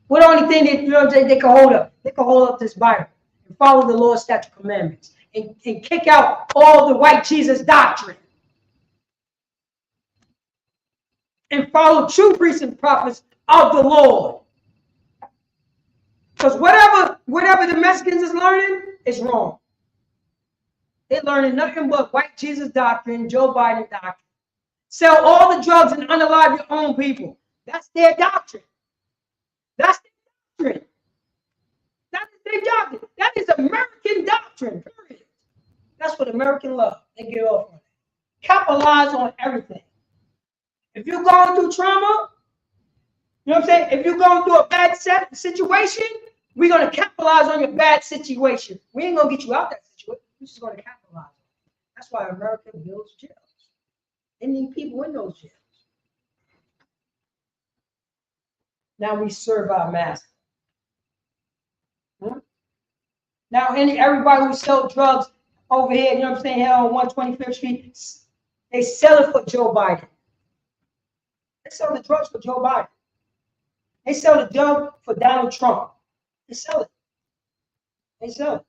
What the only thing that, you know what I'm saying, they can hold up? They can hold up this Bible and follow the Lord's statute commandments and kick out all the white Jesus doctrine. And follow true priests and prophets of the Lord. Because whatever the Mexicans is learning is wrong. They're learning nothing but white Jesus doctrine, Joe Biden doctrine. Sell all the drugs and unalive your own people. That's their doctrine. That's their doctrine. That is their doctrine. That is American doctrine. Period. That's what American love. They get off on it. Capitalize on everything. If you're going through trauma, you know what I'm saying? If you're going through a bad situation, we're going to capitalize on your bad situation. We ain't going to get you out that situation. We're just going to capitalize. That's why America builds jails. They need people in those jails. Now we serve our master. Huh? Now everybody who sells drugs over here, you know what I'm saying, here on 125th Street, they sell it for Joe Biden. They sell the drugs for Joe Biden. They sell the drug for Donald Trump. They sell it. They sell it.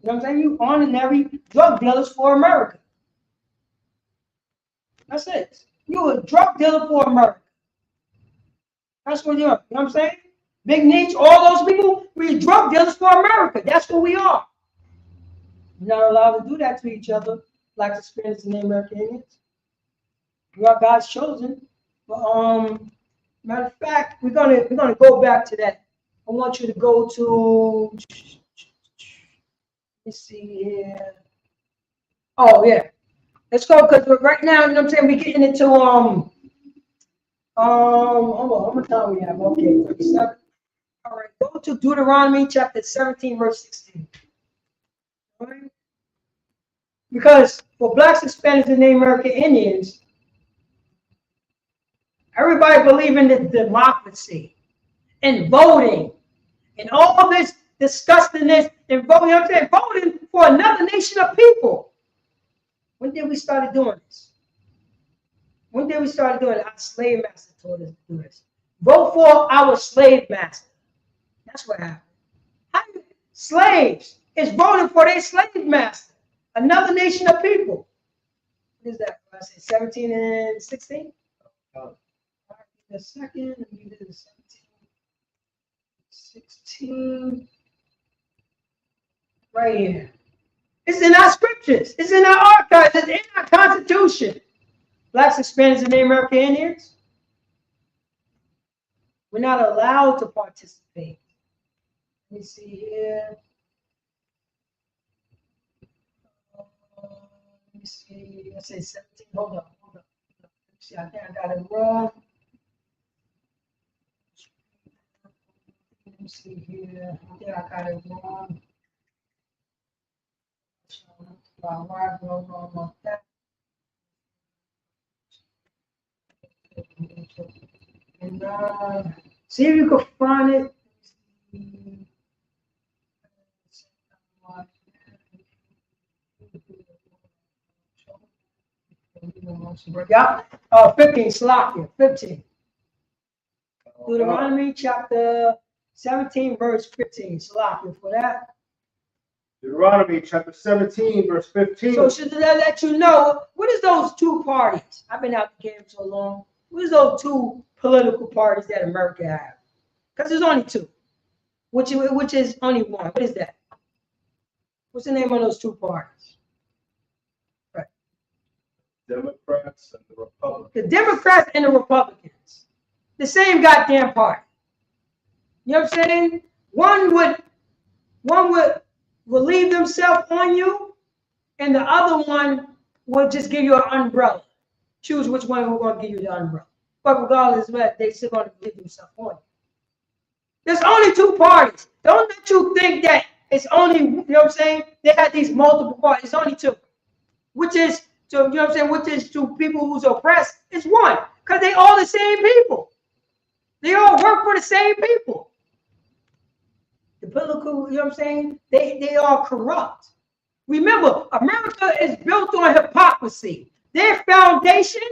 You know what I'm saying? You ordinary drug dealers for America. That's it. You're a drug dealer for America. That's what you are. You know what I'm saying? Big Niche, all those people, we're drug dealers for America. That's what we are. We're not allowed to do that to each other, like the Spanish and the American Indians. We are God's chosen. But matter of fact, we're gonna go back to that. I want you to go to. Let's see here. Oh yeah, let's go because right now, you know what I'm saying, we're getting into hold on, how much time we have? Okay, 37. All right, go to Deuteronomy chapter 17, verse 16. All right? Because for blacks, Hispanics, and the American Indians, everybody believe in the democracy and voting and all this disgustingness and voting. You know what I'm saying? Voting for another nation of people. When did we start doing this? When did we start doing it? Our slave master told us to do this. Vote for our slave master. That's what happened. Slaves is voting for their slave master. Another nation of people. What is that? I say 17 and 16? A second, let me do the 17, 16, right here. It's in our scriptures. It's in our archives. It's in our Constitution. Blacks, Hispanics, and the American Indians. We're not allowed to participate. Let me see here. Let me see. I say 17. Hold on. Let me see. I think I got it wrong. Let me see here. I think I got it wrong. And see if you can find it. Yeah, 15, Slovakia, 15. Deuteronomy chapter 17, verse 15. Slovakia for that. Deuteronomy chapter 17, verse 15. So should that let you know, what is those two parties? I've been out the game so long. What is those two political parties that America has? Because there's only two, which is only one. What is that? What's the name of those two parties? Right. Democrats and the Republicans. The Democrats and the Republicans. The same goddamn party. You know what I'm saying? One would relieve themselves on you, and the other one will just give you an umbrella. Choose which one who's going to give you the umbrella. But regardless of that, they still going to relieve themselves on you. There's only two parties. Don't let you think that it's only, you know what I'm saying? They have these multiple parties. It's only two. Which is to, you know what I'm saying, which is to people who's oppressed, it's one. Because they all the same people. They all work for the same people. The political, you know what I'm saying? They are corrupt. Remember, America is built on hypocrisy. Their foundation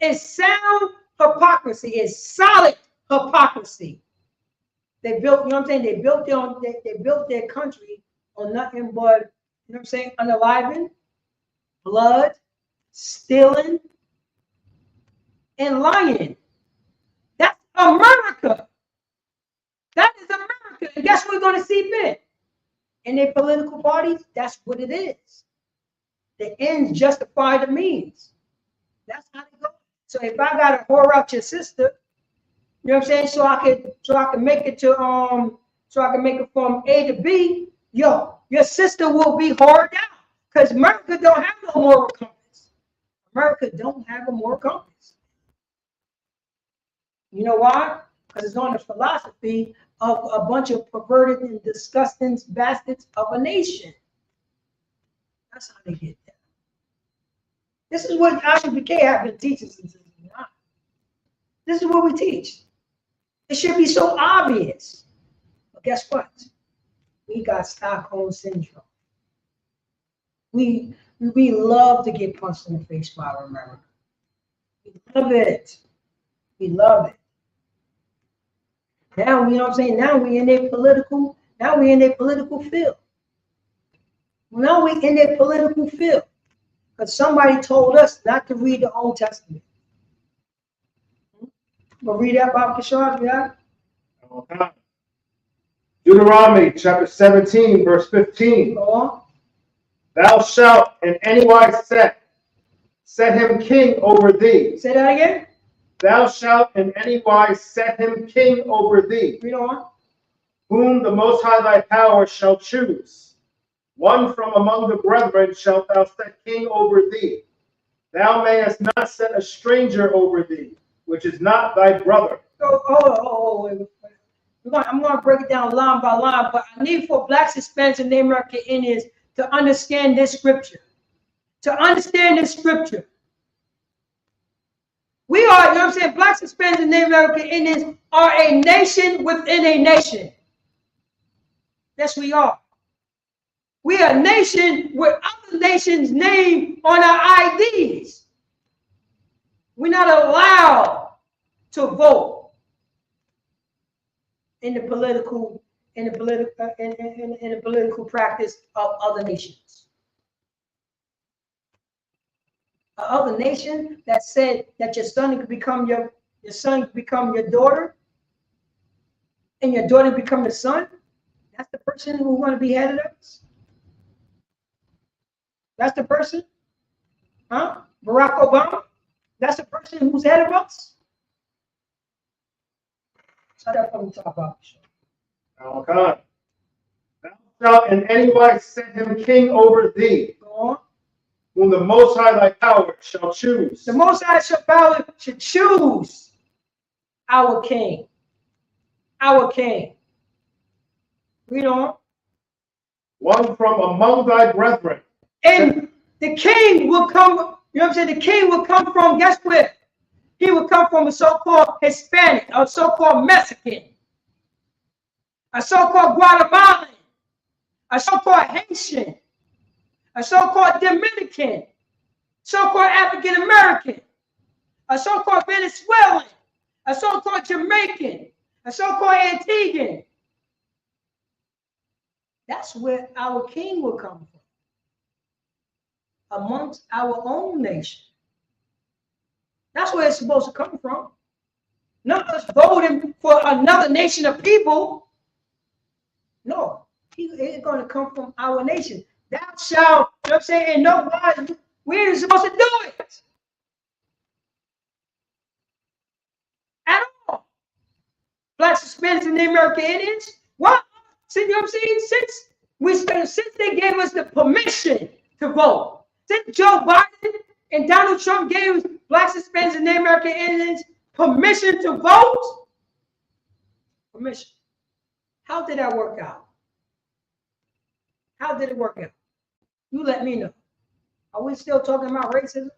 is sound hypocrisy, is solid hypocrisy. They built, you know what I'm saying? They built their country on nothing but, you know what I'm saying, unaliving, blood, stealing, and lying. That's America. That is America. And guess what we're going to see fit? In their political parties, that's what it is. The ends justify the means. That's how they go. So if I gotta whore out your sister, you know what I'm saying, so I can make it to so I can make it from A to B, yo, your sister will be whored out. Because America don't have no moral compass. America don't have a moral compass. You know why? Because it's on the philosophy of a bunch of perverted and disgusting bastards of a nation. That's how they get there. This is what ISUPK have been teaching since the 1990s. This is what we teach. It should be so obvious. But guess what? We got Stockholm syndrome. We love to get punched in the face by America. We love it. We love it. Now, you know what I'm saying? Now we in their political field. Now we in their political field. Because somebody told us not to read the Old Testament. But read that about Kishar, yeah? Okay. Deuteronomy chapter 17, verse 15. Go on. Thou shalt in any wise set him king over thee. Say that again. Thou shalt in any wise set him king over thee. Read on. Whom the Most High thy power shall choose. One from among the brethren shalt thou set king over thee. Thou mayest not set a stranger over thee, which is not thy brother. Wait. I'm going to break it down line by line, but I need for Blacks, Hispanics, and Native American Indians to understand this scripture. To understand this scripture. We are, you know what I'm saying, Blacks, Hispanics, and Native American Indians are a nation within a nation. Yes, we are. We are a nation with other nations' name on our IDs. We're not allowed to vote in the political practice of other nations. Other nation that said that your son could become your daughter, and your daughter become the son. That's the person who want to be head of us. That's the person, huh? Barack Obama. That's the person who's head of us. So that's what we talk about. Okay. Thou shalt in any wise set him king over thee. Go on. Whom the Most High thy power shall choose. The Most High should choose our king. Our king. Read on. One from among thy brethren. And the king will come, you know what I'm saying? The king will come from, guess where? He will come from a so-called Hispanic, a so-called Mexican, a so-called Guatemalan, a so-called Haitian, a so-called Dominican, so-called African American, a so-called Venezuelan, a so-called Jamaican, a so-called Antiguan. That's where our king will come from. Amongst our own nation. That's where it's supposed to come from. Not us voting for another nation of people. No, it's going to come from our nation. Thou shalt, you know what I'm saying, no wise, we ain't supposed to do it. At all. Blacks, Hispanics, and the American Indians. What? See, you know what I'm saying? Since they gave us the permission to vote. Since Joe Biden and Donald Trump gave Blacks, Hispanics, and Native American Indians permission to vote, permission. How did that work out? How did it work out? You let me know. Are we still talking about racism?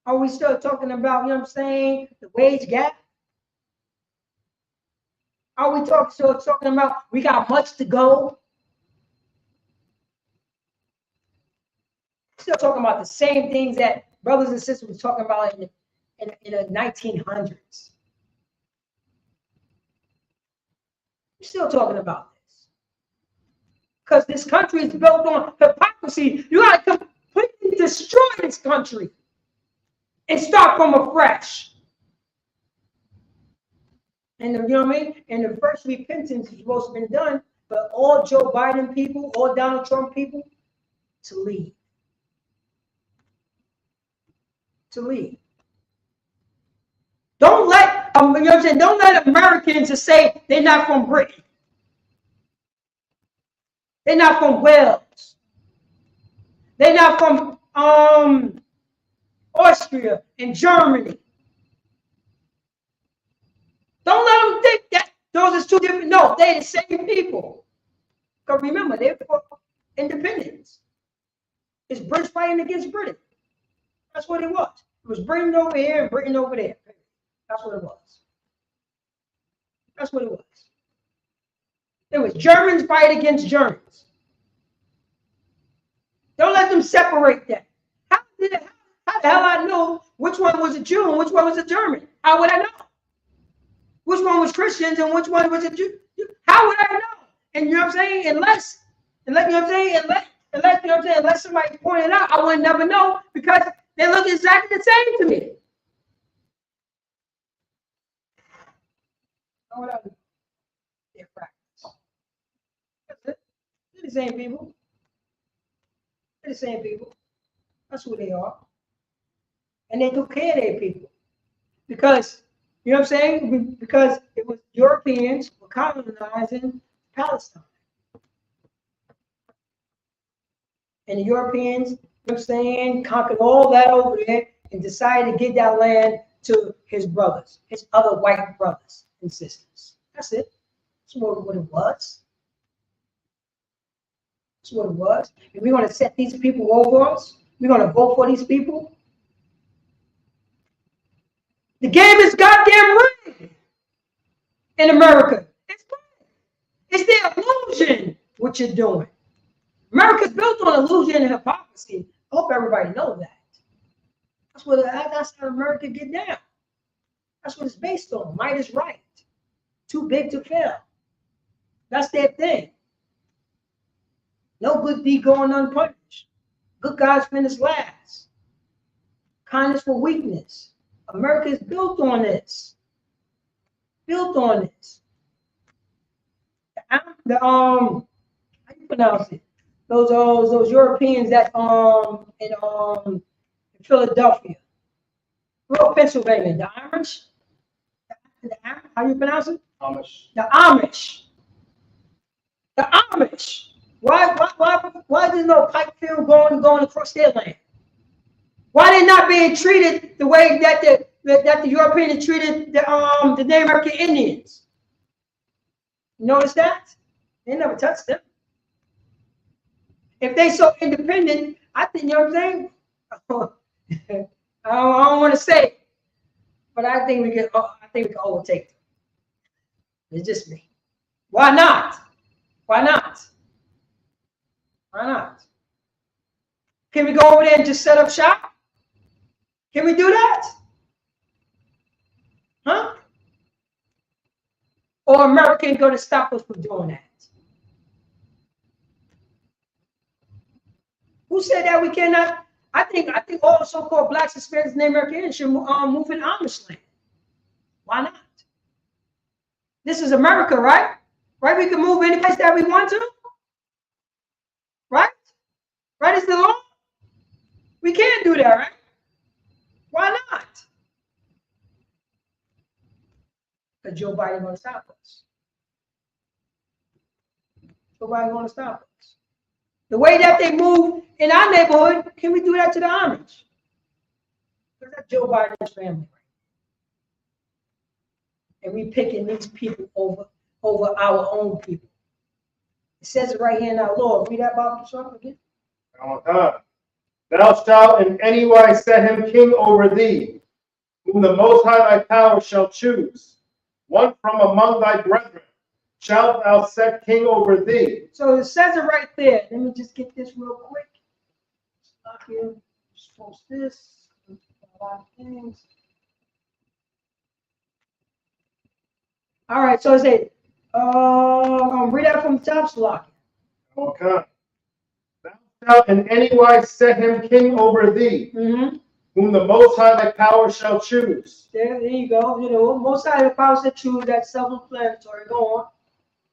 Are we still talking about, you know what I'm saying, the wage gap? Are we talking about we got much to go? Still talking about the same things that brothers and sisters were talking about in the 1900s. We're still talking about this. Because this country is built on hypocrisy. You got to completely destroy this country and start from afresh. And you know what I mean? And the first repentance is supposed to have been done for all Joe Biden people, all Donald Trump people to leave. To leave. Don't let you know what I'm saying? Don't let Americans just say they're not from Britain. They're not from Wales. They're not from Austria and Germany. Don't let them think that those are two different. No, they're the same people. Because remember, they're for independence. It's British fighting against Britain. That's what it was. It was Britain over here and Britain over there. That's what it was. That's what it was. It was Germans fight against Germans. Don't let them separate that. How the hell I know which one was a Jew and which one was a German? How would I know? Which one was Christians and which one was a Jew? How would I know? And you know what I'm saying? Unless you know what I'm saying, unless somebody pointed out, I would never know because they look exactly the same to me. How would I know? They're practice. That's it. They're the same people. They're the same people. That's who they are. And they took care of their people. Because, you know what I'm saying? Because it was Europeans were colonizing Palestine. And the Europeans, you know what I'm saying, conquered all that over there and decided to give that land to his brothers, his other white brothers and sisters. That's it. That's what it was. That's what it was. And we're going to set these people over us. We're going to vote for these people. The game is goddamn rigged in America. It's the illusion what you're doing. America's built on illusion and hypocrisy. I hope everybody knows that. That's how America get down. That's what it's based on. Might is right. Too big to fail. That's their thing. No good deed going unpunished. Good guys finish last. Kindness for weakness. America is built on this. Built on this. How you pronounce it? Those Europeans that in Philadelphia, well, Pennsylvania, the Irish. How you pronounce it? Amish. The Amish. The Amish. Why there's no pipe field going across their land? Why they not being treated the way that the Europeans treated the Native American Indians? You notice that? They never touched them. If they so independent, I think, you know what I'm saying? I don't want to say it, but I think we can overtake them. It's just me. Why not? Why not? Why not? Can we go over there and just set up shop? Can we do that? Huh? Or America ain't going to stop us from doing that? Who said that we cannot? I think all so-called blacks, Hispanics, and Americans should move in Amish land. Why not? This is America, right? Right? We can move any place that we want to. Right? Right is the law? We can't do that, right? Why not? Because Joe Biden want to stop us. Joe Biden want to stop us. The way that they move in our neighborhood, can we do that to the Amish? Because that's Joe Biden's family. And we picking these people over our own people. It says it right here in our law. Read that about Trump again. Thou shalt in any wise set him king over thee, whom the Most High thy power shall choose, one from among thy brethren, shalt thou set king over thee. So it says it right there. Let me just get this real quick. Stop here. Just post this. A lot of things. All right, so it says, I'll read that from the top slot. Okay. Thou shalt in any wise set him king over thee, whom the Most High thy power shall choose. There you go. You know, Most High the power shall choose. That self-explanatory. Go on.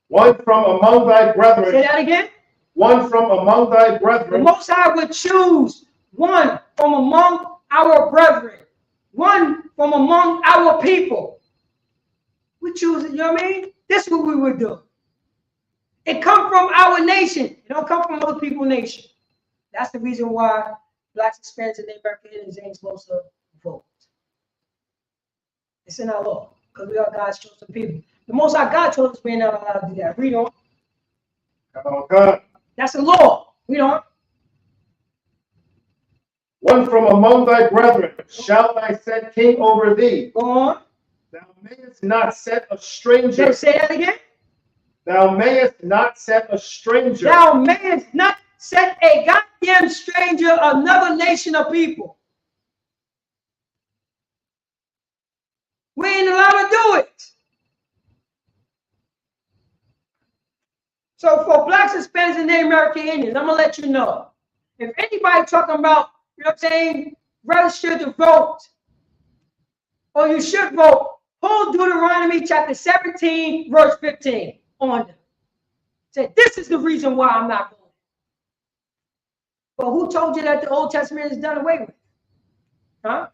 One from among thy brethren. Say that again. One from among thy brethren. The Most High would choose one from among our brethren. One from among our people. We choose it, you know what I mean? This is what we would do. It come from our nation. It don't come from other people's nation. That's the reason why blacks, Hispanics, and Native Americans ain't supposed to vote. It's in our law because we are God's chosen people. The Most High God told us we're not allowed to do that. We don't. Okay. That's the law. We don't. One from among thy brethren shalt thou set king over thee. Go on. Thou mayest not set a stranger. Say that again. Thou mayest not set a stranger. Thou mayest not set a goddamn stranger, another nation of people. We ain't allowed to do it. So for blacks, Hispanics, and Native American Indians, I'm gonna let you know. If anybody talking about, you know what I'm saying, register to vote, or you should vote, pull Deuteronomy chapter 17, verse 15 on them. Say, this is the reason why I'm not voting. But who told you that the Old Testament is done away with? Huh?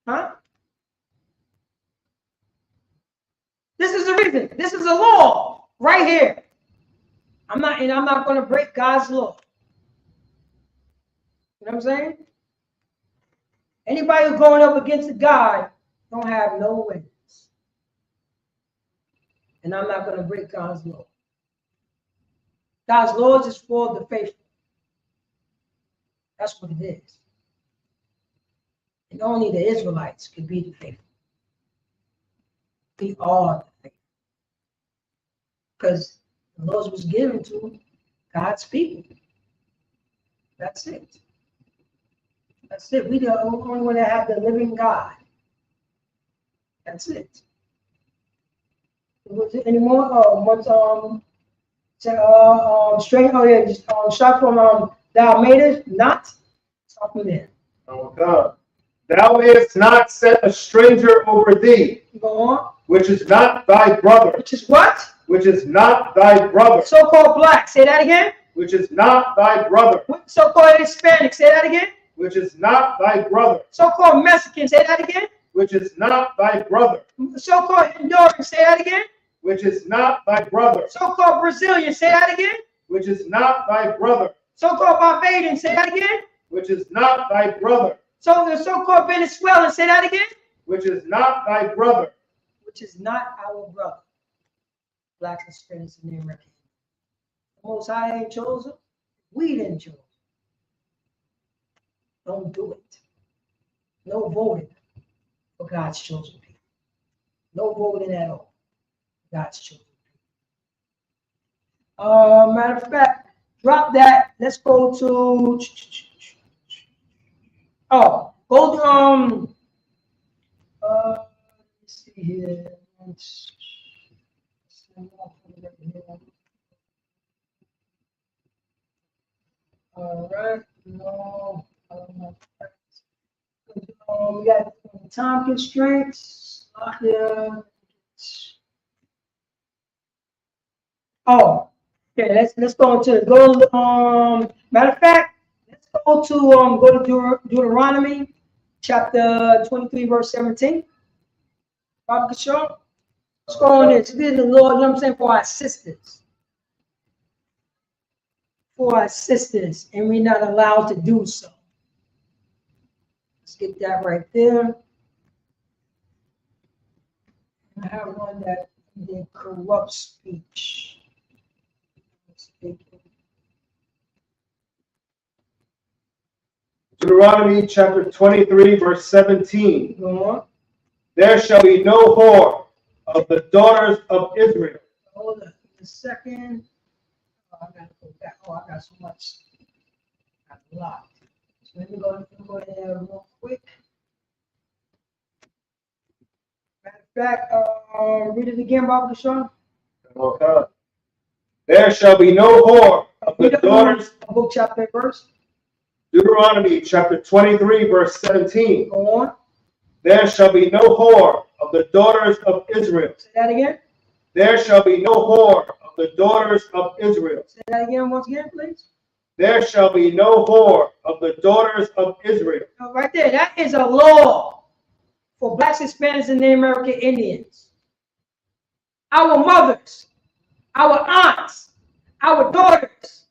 Huh? This is the reason. This is a law right here. I'm not going to break God's law. You know what I'm saying? Anybody who's going up against God don't have no wins. And I'm not going to break God's law. God's laws is for the faithful. That's what it is. And only the Israelites can be the faithful. We are the faithful. Because the laws was given to God's people. That's it. That's it. We the only one that have the living God. That's it. Was it any more? Straight. Oh yeah, start from thou madest not. Start from there. Oh God. Thou mayest not set a stranger over thee. Go on. Which is not thy brother. Which is what? Which is not thy brother. So-called black. Say that again. Which is not thy brother. So-called Hispanic. Say that again. Which is not thy brother. So-called Mexican. Say that again. Which is not thy brother. So-called Honduran. Say that again. Which is not thy brother. So-called Brazilian. Say that again. Which is not thy brother. So-called Barbadian. Say that again. Which is not thy brother. So the so-called Venezuelan. Say that again. Which is not thy brother. Which is not our brother. Blacks, Hispanics, and Native Americans. The Most High ain't chosen. We didn't choose. Don't do it. No voting for God's chosen people. No voting at all. God's chosen people. Matter of fact, drop that. Let's go to. Oh, go to let's see here. All right. No. We got time constraints. Oh, okay. Let's go into the go. Matter of fact, let's go to Deuteronomy chapter 23, verse 17. Bob Kishore. Let's go on this. This is the Lord, you know what I'm saying, for our sisters. For our sisters, and we're not allowed to do so. Let's get that right there. I have one that did corrupt speech. Deuteronomy chapter 23, verse 17. Go on. There shall be no whore of the daughters of Israel. Hold on a second. Oh, I gotta go back. Oh, I got so much. Got a lot. So let me go there real quick. Matter of fact, read it again, Baba Deshaun. Okay. There shall be no whore of the daughters. Book, chapter, and verse. Deuteronomy chapter 23, verse 17. Go on. There shall be no whore of the daughters of Israel. Say that again. There shall be no whore of the daughters of Israel. Say that again once again, please. There shall be no whore of the daughters of Israel. Right there, that is a law for blacks, Hispanics, and Native American Indians. Our mothers, our aunts, our daughters,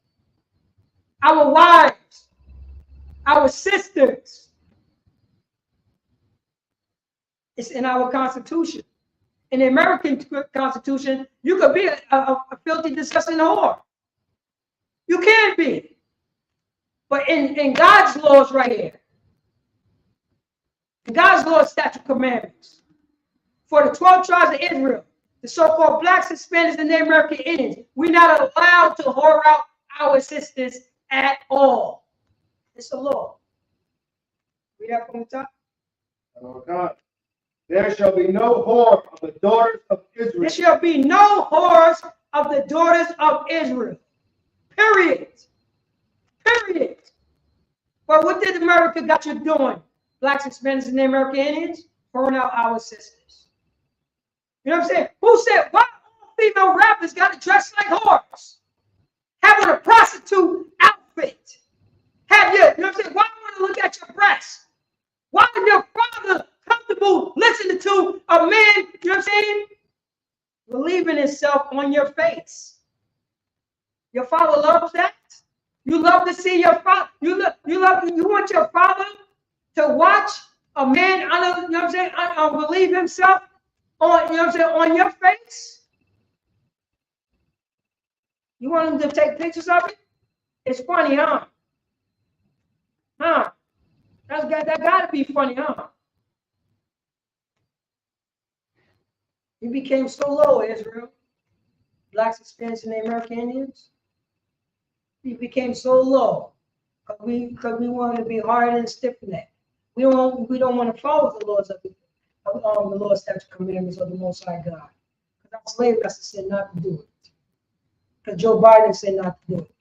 our wives, our sisters. It's in our Constitution. In the American Constitution, you could be a filthy, disgusting whore. You can be. But in God's laws right here, in God's laws, statute, commandments, for the 12 tribes of Israel, the so-called blacks, Hispanics, and Native American Indians, we're not allowed to whore out our sisters at all. It's a law. Read that from the top. Oh God. There shall be no whore of the daughters of Israel. There shall be no whores of the daughters of Israel. Period. Period. But what did America got you doing? Blacks, Hispanics, and Native American Indians? Whoring out our sisters. You know what I'm saying? Who said, why all female rappers got to dress like whores? Have on a prostitute outfit. Have you know what I'm saying? Why do you want to look at your breasts? Why is your father comfortable listening to a man, you know what I'm saying, relieving himself on your face? Your father loves that. You love to see your father. You want your father to watch a man, you know what I'm saying, relieve himself on, you know what I'm saying, on your face. You want him to take pictures of it? It's funny, huh? Huh? That gotta be funny, huh? You became so low, Israel. Blacks, Hispanics, and American Indians. You became so low because we wanted to be hard and stiff necked. We don't want to follow the laws of the law, statutes, commandments of the Most High God. Because our slave master said not to do it. Because Joe Biden said not to do it.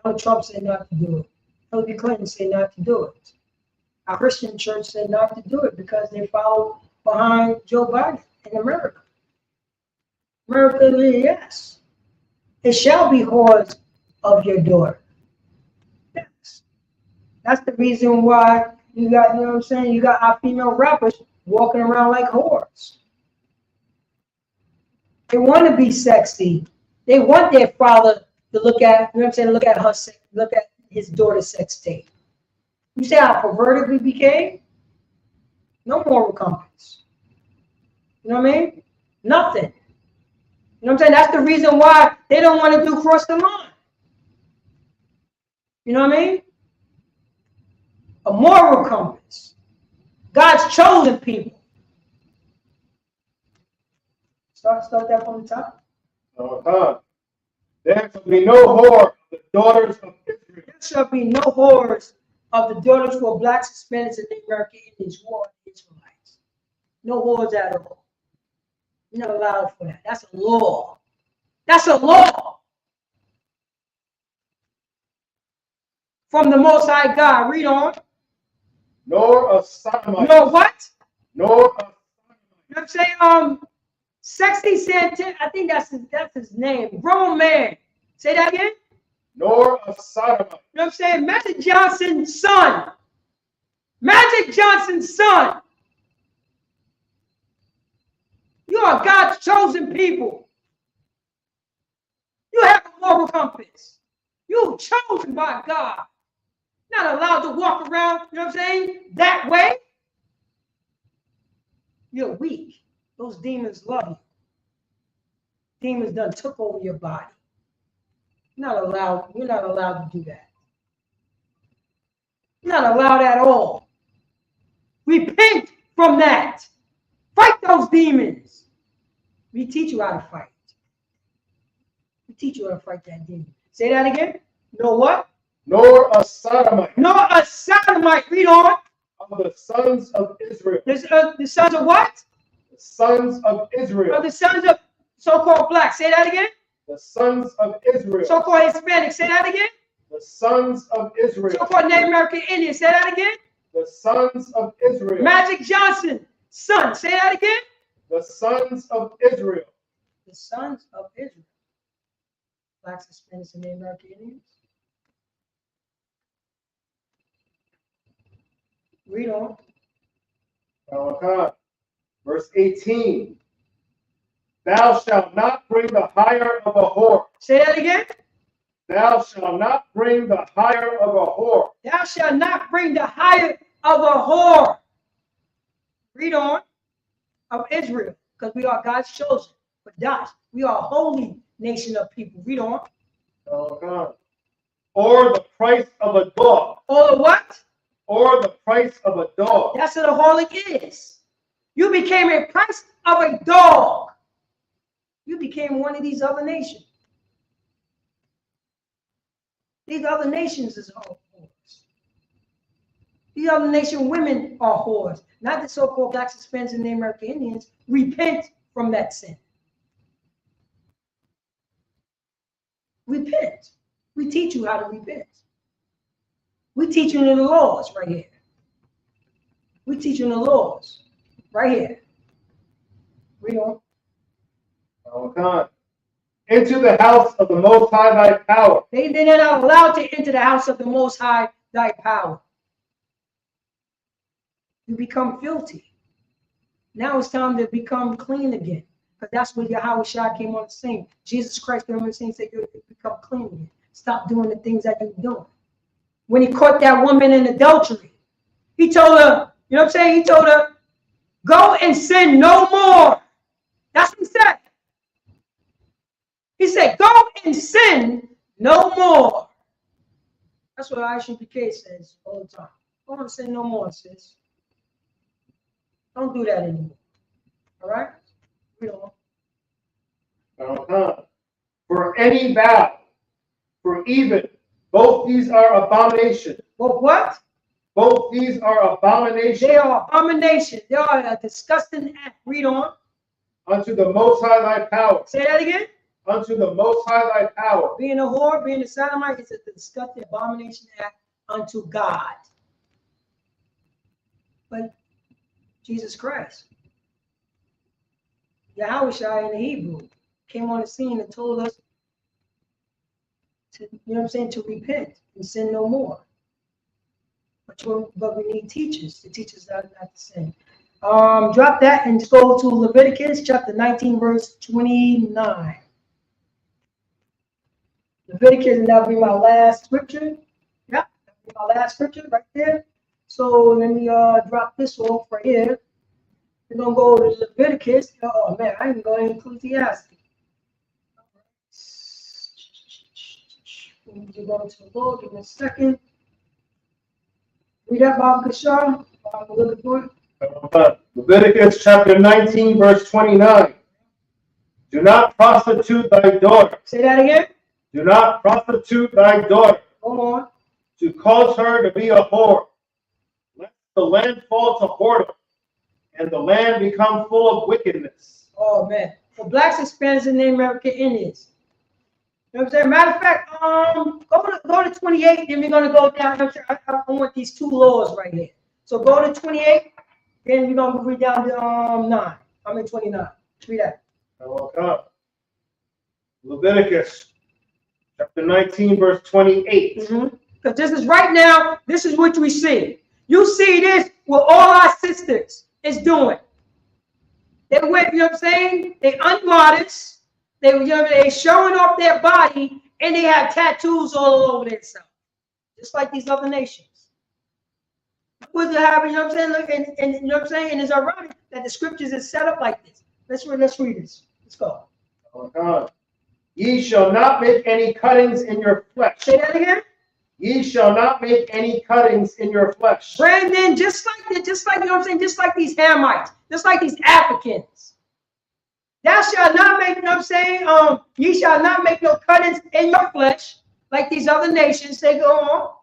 Donald Trump said not to do it. Hillary Clinton said not to do it. Our Christian church said not to do it because they follow behind Joe Biden in America. America, yes. It shall be whores of your daughter. Yes. That's the reason why you got, you know what I'm saying, you got our female rappers walking around like whores. They want to be sexy. They want their father to look at, you know what I'm saying, look at his daughter's sex tape. You see how perverted we became? No moral compass. You know what I mean? Nothing. You know what I'm saying? That's the reason why they don't want to do cross the line. You know what I mean? A moral compass. God's chosen people. Start that from the top. There shall be no whore of the daughters of Israel. There shall be no whores of the daughters who are blacks, Hispanics, and Native American Indians who are Israelites. No whores at all. You're not allowed for that. That's a law. That's a law. From the Most High God. Read on. Nor a sodomite. No what? Nor a sodomite. You know what I'm saying? Sexy Santana, I think that's his name. Grown man. Say that again? Nor a sodomite. You know what I'm saying? Magic Johnson's son. Magic Johnson's son. You are God's chosen people. You have a moral compass. You're chosen by God. Not allowed to walk around, you know what I'm saying, that way. You're weak. Those demons love you. Demons done took over your body. You're not allowed to do that. You're not allowed at all. Repent from that. Fight those demons. We teach you how to fight. We teach you how to fight that demon. Say that again. No what? Nor a sodomite. Nor a sodomite. Read on. Of the sons of Israel. The sons of what? The sons of Israel. Of the sons of so-called black. Say that again. The sons of Israel. So-called Hispanic. Say that again. The sons of Israel. So-called Native American Indian. Say that again. The sons of Israel. Magic Johnson. Son. Say that again. The sons of Israel. The sons of Israel. Blacks, Hispanics, and Native American Indians. Read on. Verse 18. Thou shalt not bring the hire of a whore. Say that again. Thou shalt not bring the hire of a whore. Thou shalt not bring the hire of a whore. Read on. Of Israel, because we are God's chosen. But Dutch, we are a holy nation of people. Read on. Or the price of a dog. Or the what? Or the price of a dog. That's what a harlot is. You became a price of a dog. You became one of these other nations. These other nations is all whores. These other nation women are whores. Not the so-called blacks, Hispanics, and Native American Indians. Repent from that sin. Repent. We teach you how to repent. We teach you the laws right here. We teach you the laws right here. Read on. Into the house of the Most High thy power. They're not allowed to enter the house of the Most High thy power. You become filthy. Now it's time to become clean again. Because that's what Yahweh Shah came on the scene. Jesus Christ came on the scene and said, you become clean again. Stop doing the things that you're doing. When he caught that woman in adultery, he told her, you know what I'm saying? He told her, go and sin no more. That's what he said. He said, go and sin no more. That's what ISUPK says all the time. Go and sin no more, sis. Don't do that anymore. All right? We don't. For any vow, for even, both these are abomination. Well, what? Both these are abomination. They are abomination. They are a disgusting act. Read on. Unto the Most High thy power. Say that again. Unto the Most High thy power. Being a whore, being a sodomite is a disgusting abomination act unto God. But Jesus Christ, Yahweh Shai in the Hebrew, came on the scene and told us to, you know what I'm saying, to repent and sin no more. But we need teachers to teach us not to sin. Drop that and just go to Leviticus chapter 19, verse 29. Leviticus, and that'll be my last scripture. Yeah, that'll be my last scripture right there. So let me drop this off right here. We're gonna go to Leviticus. Oh man, I ain't going to Ecclesiastes. We're going to the Lord. Give me a second. Read that, Bob Kashar. I'm looking for it. Leviticus chapter 19, verse 29. Do not prostitute thy daughter. Say that again. Do not prostitute thy daughter. Go on. To cause her to be a whore. Let the land fall to whoredom, and the land become full of wickedness. Oh man. For blacks, Hispanics, and Native American Indians. You know what I'm saying? Matter of fact, go to 28, then we're gonna go down. I want these two laws right here. So go to 28, then we're gonna read down to 29. Read that. Okay. Leviticus chapter 19, verse 28. Because this is right now, this is what we see. You see this what all our sisters is doing. They went, you know what I'm saying? They unmodest. They, you know, they showing off their body, and they have tattoos all over themselves, just like these other nations. What's happening? You know what I'm saying? Look, and you know what I'm saying? And it's ironic that the scriptures is set up like this. Let's read this. Let's go. Oh, ye shall not make any cuttings in your flesh. Say that again. Ye shall not make any cuttings in your flesh. Brandon, just like you know what I'm saying, just like these Hamites, just like these Africans. Thou shalt not make, you know what I'm saying? Ye shall not make no cuttings in your flesh, like these other nations. Say, go on.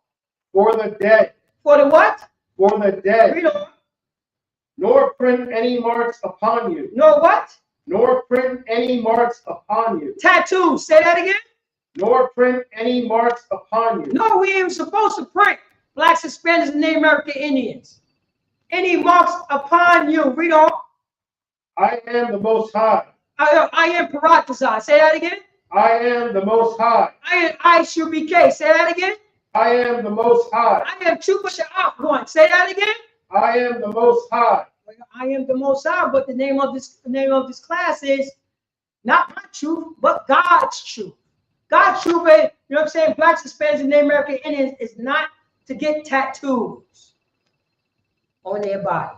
For the dead. For the what? For the dead. Read on. Nor print any marks upon you. Nor what? Nor print any marks upon you. Tattoos. Say that again. Nor print any marks upon you. No, we ain't supposed to print blacks, Hispanics, and Native American Indians. Any marks upon you. Read on. I am the Most High. I am Paratazar. Say that again. I am the Most High. I am ISUPK. Say that again. I am the Most High. I am Chupa one. Say that again. I am the Most High. I am the Most High, but the name of this class is not my truth, but God's truth. God's truth, you know what I'm saying? Blacks, Hispanics, and Native American Indians is not to get tattoos on their body.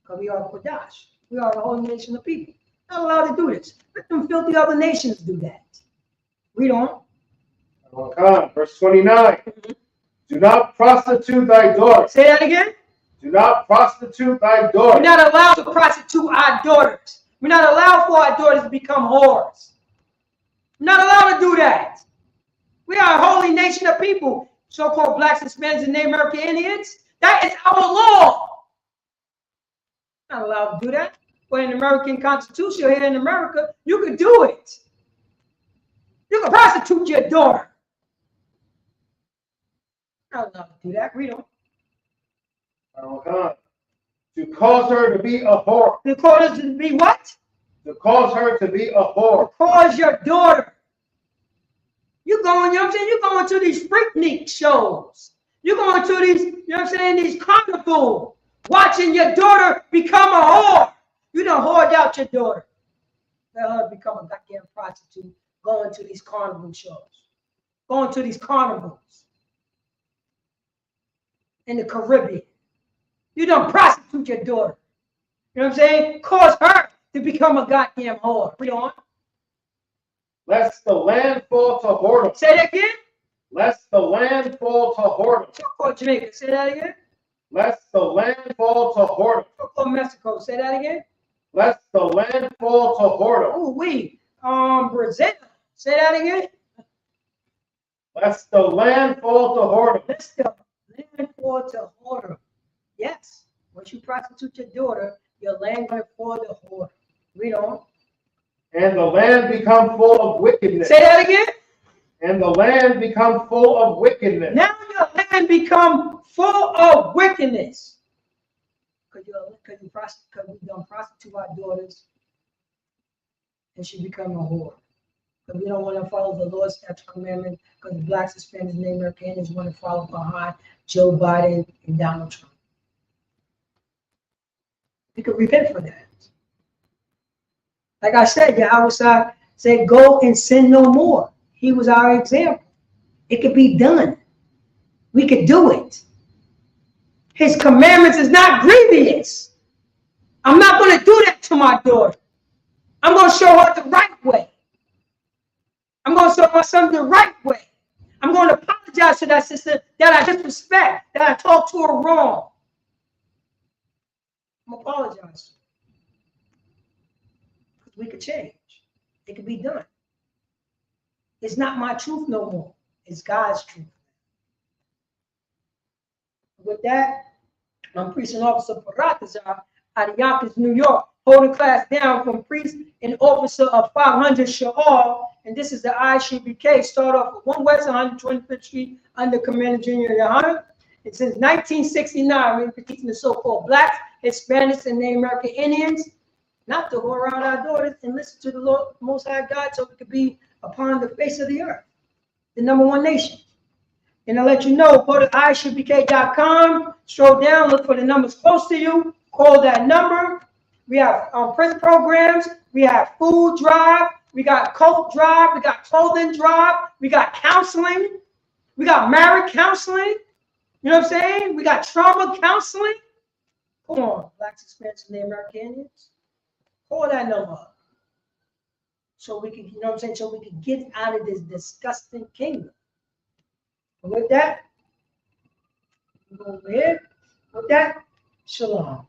Because we are Kodash. We are the whole nation of people. Not allowed to do this. Let them filthy other nations do that. We don't. Verse 29. Do not prostitute thy daughter. Say that again. Do not prostitute thy daughter. We're not allowed to prostitute our daughters. We're not allowed for our daughters to become whores. We're not allowed to do that. We are a holy nation of people, so-called blacks, Hispanics, and Native American Indians. That is our law. Not allowed to do that. But in the American Constitution here in America, you could do it. You can prostitute your daughter. Not allowed to do that. Read on. To cause her to be a whore. To cause her to be what? To cause her to be a whore. To cause your daughter. You going, you know what I'm saying? You're going to these Freaknik shows. You're going to these, you know what I'm saying, these carnivals, watching your daughter become a whore. You done whored out your daughter. Let her become a goddamn prostitute, going to these carnival shows. Going to these carnivals in the Caribbean. You done prostitute your daughter. You know what I'm saying? Cause her to become a goddamn whore. Read on. Lest the land fall to whoredom. Say that again. Lest the land fall to whoredom. So-called Jamaica. Say that again. Lest the land fall to whoredom. So-called Mexico. Say that again. Lest the land fall to whoredom. Oh, we. Brazil. Say that again. Lest the land fall to whoredom. Lest the land fall to whoredom. Yes. Once you prostitute your daughter, your land going to fall to whoredom. Read on. And the land become full of wickedness. Say that again. And the land become full of wickedness. Now your land become full of wickedness. Because we don't prostitute our daughters and she become a whore. Because we don't want to follow the Lord's statute commandment, because the blacks, Hispanics, and Native Americans want to follow behind Joe Biden and Donald Trump. We could repent for that. Like I said, Yahweh said, go and sin no more. He was our example. It could be done. We could do it. His commandments is not grievous. I'm not going to do that to my daughter. I'm going to show her the right way. I'm going to show my son the right way. I'm going to apologize to that sister that I disrespect, that I talked to her wrong. I'm going to apologize. We could change. It could be done. It's not my truth no more. It's God's truth. With that, I'm Priest and Officer Paratazar out of Yonkers, New York, holding class down from Priest and Officer of 500 Sha'al. And this is the ISUPK. Start off with 1 West 125th Street under Commander Junior Yohana. And since 1969, we've been teaching the so-called blacks, Hispanics, and Native American Indians not to go around our daughters and listen to the Lord, Most High God, so we could be upon the face of the earth, the #1 nation. And I'll let you know, go to ISUPK.com, scroll down, look for the numbers close to you, call that number. We have prison programs, we have food drive, we got coat drive, we got clothing drive, we got counseling, we got marriage counseling, you know what I'm saying? We got trauma counseling. Come on, blacks, Hispanics, and Native American Indians. Call that number up. So we can, you know what I'm saying, so we can get out of this disgusting kingdom. And with that, we're over here. With that, shalom.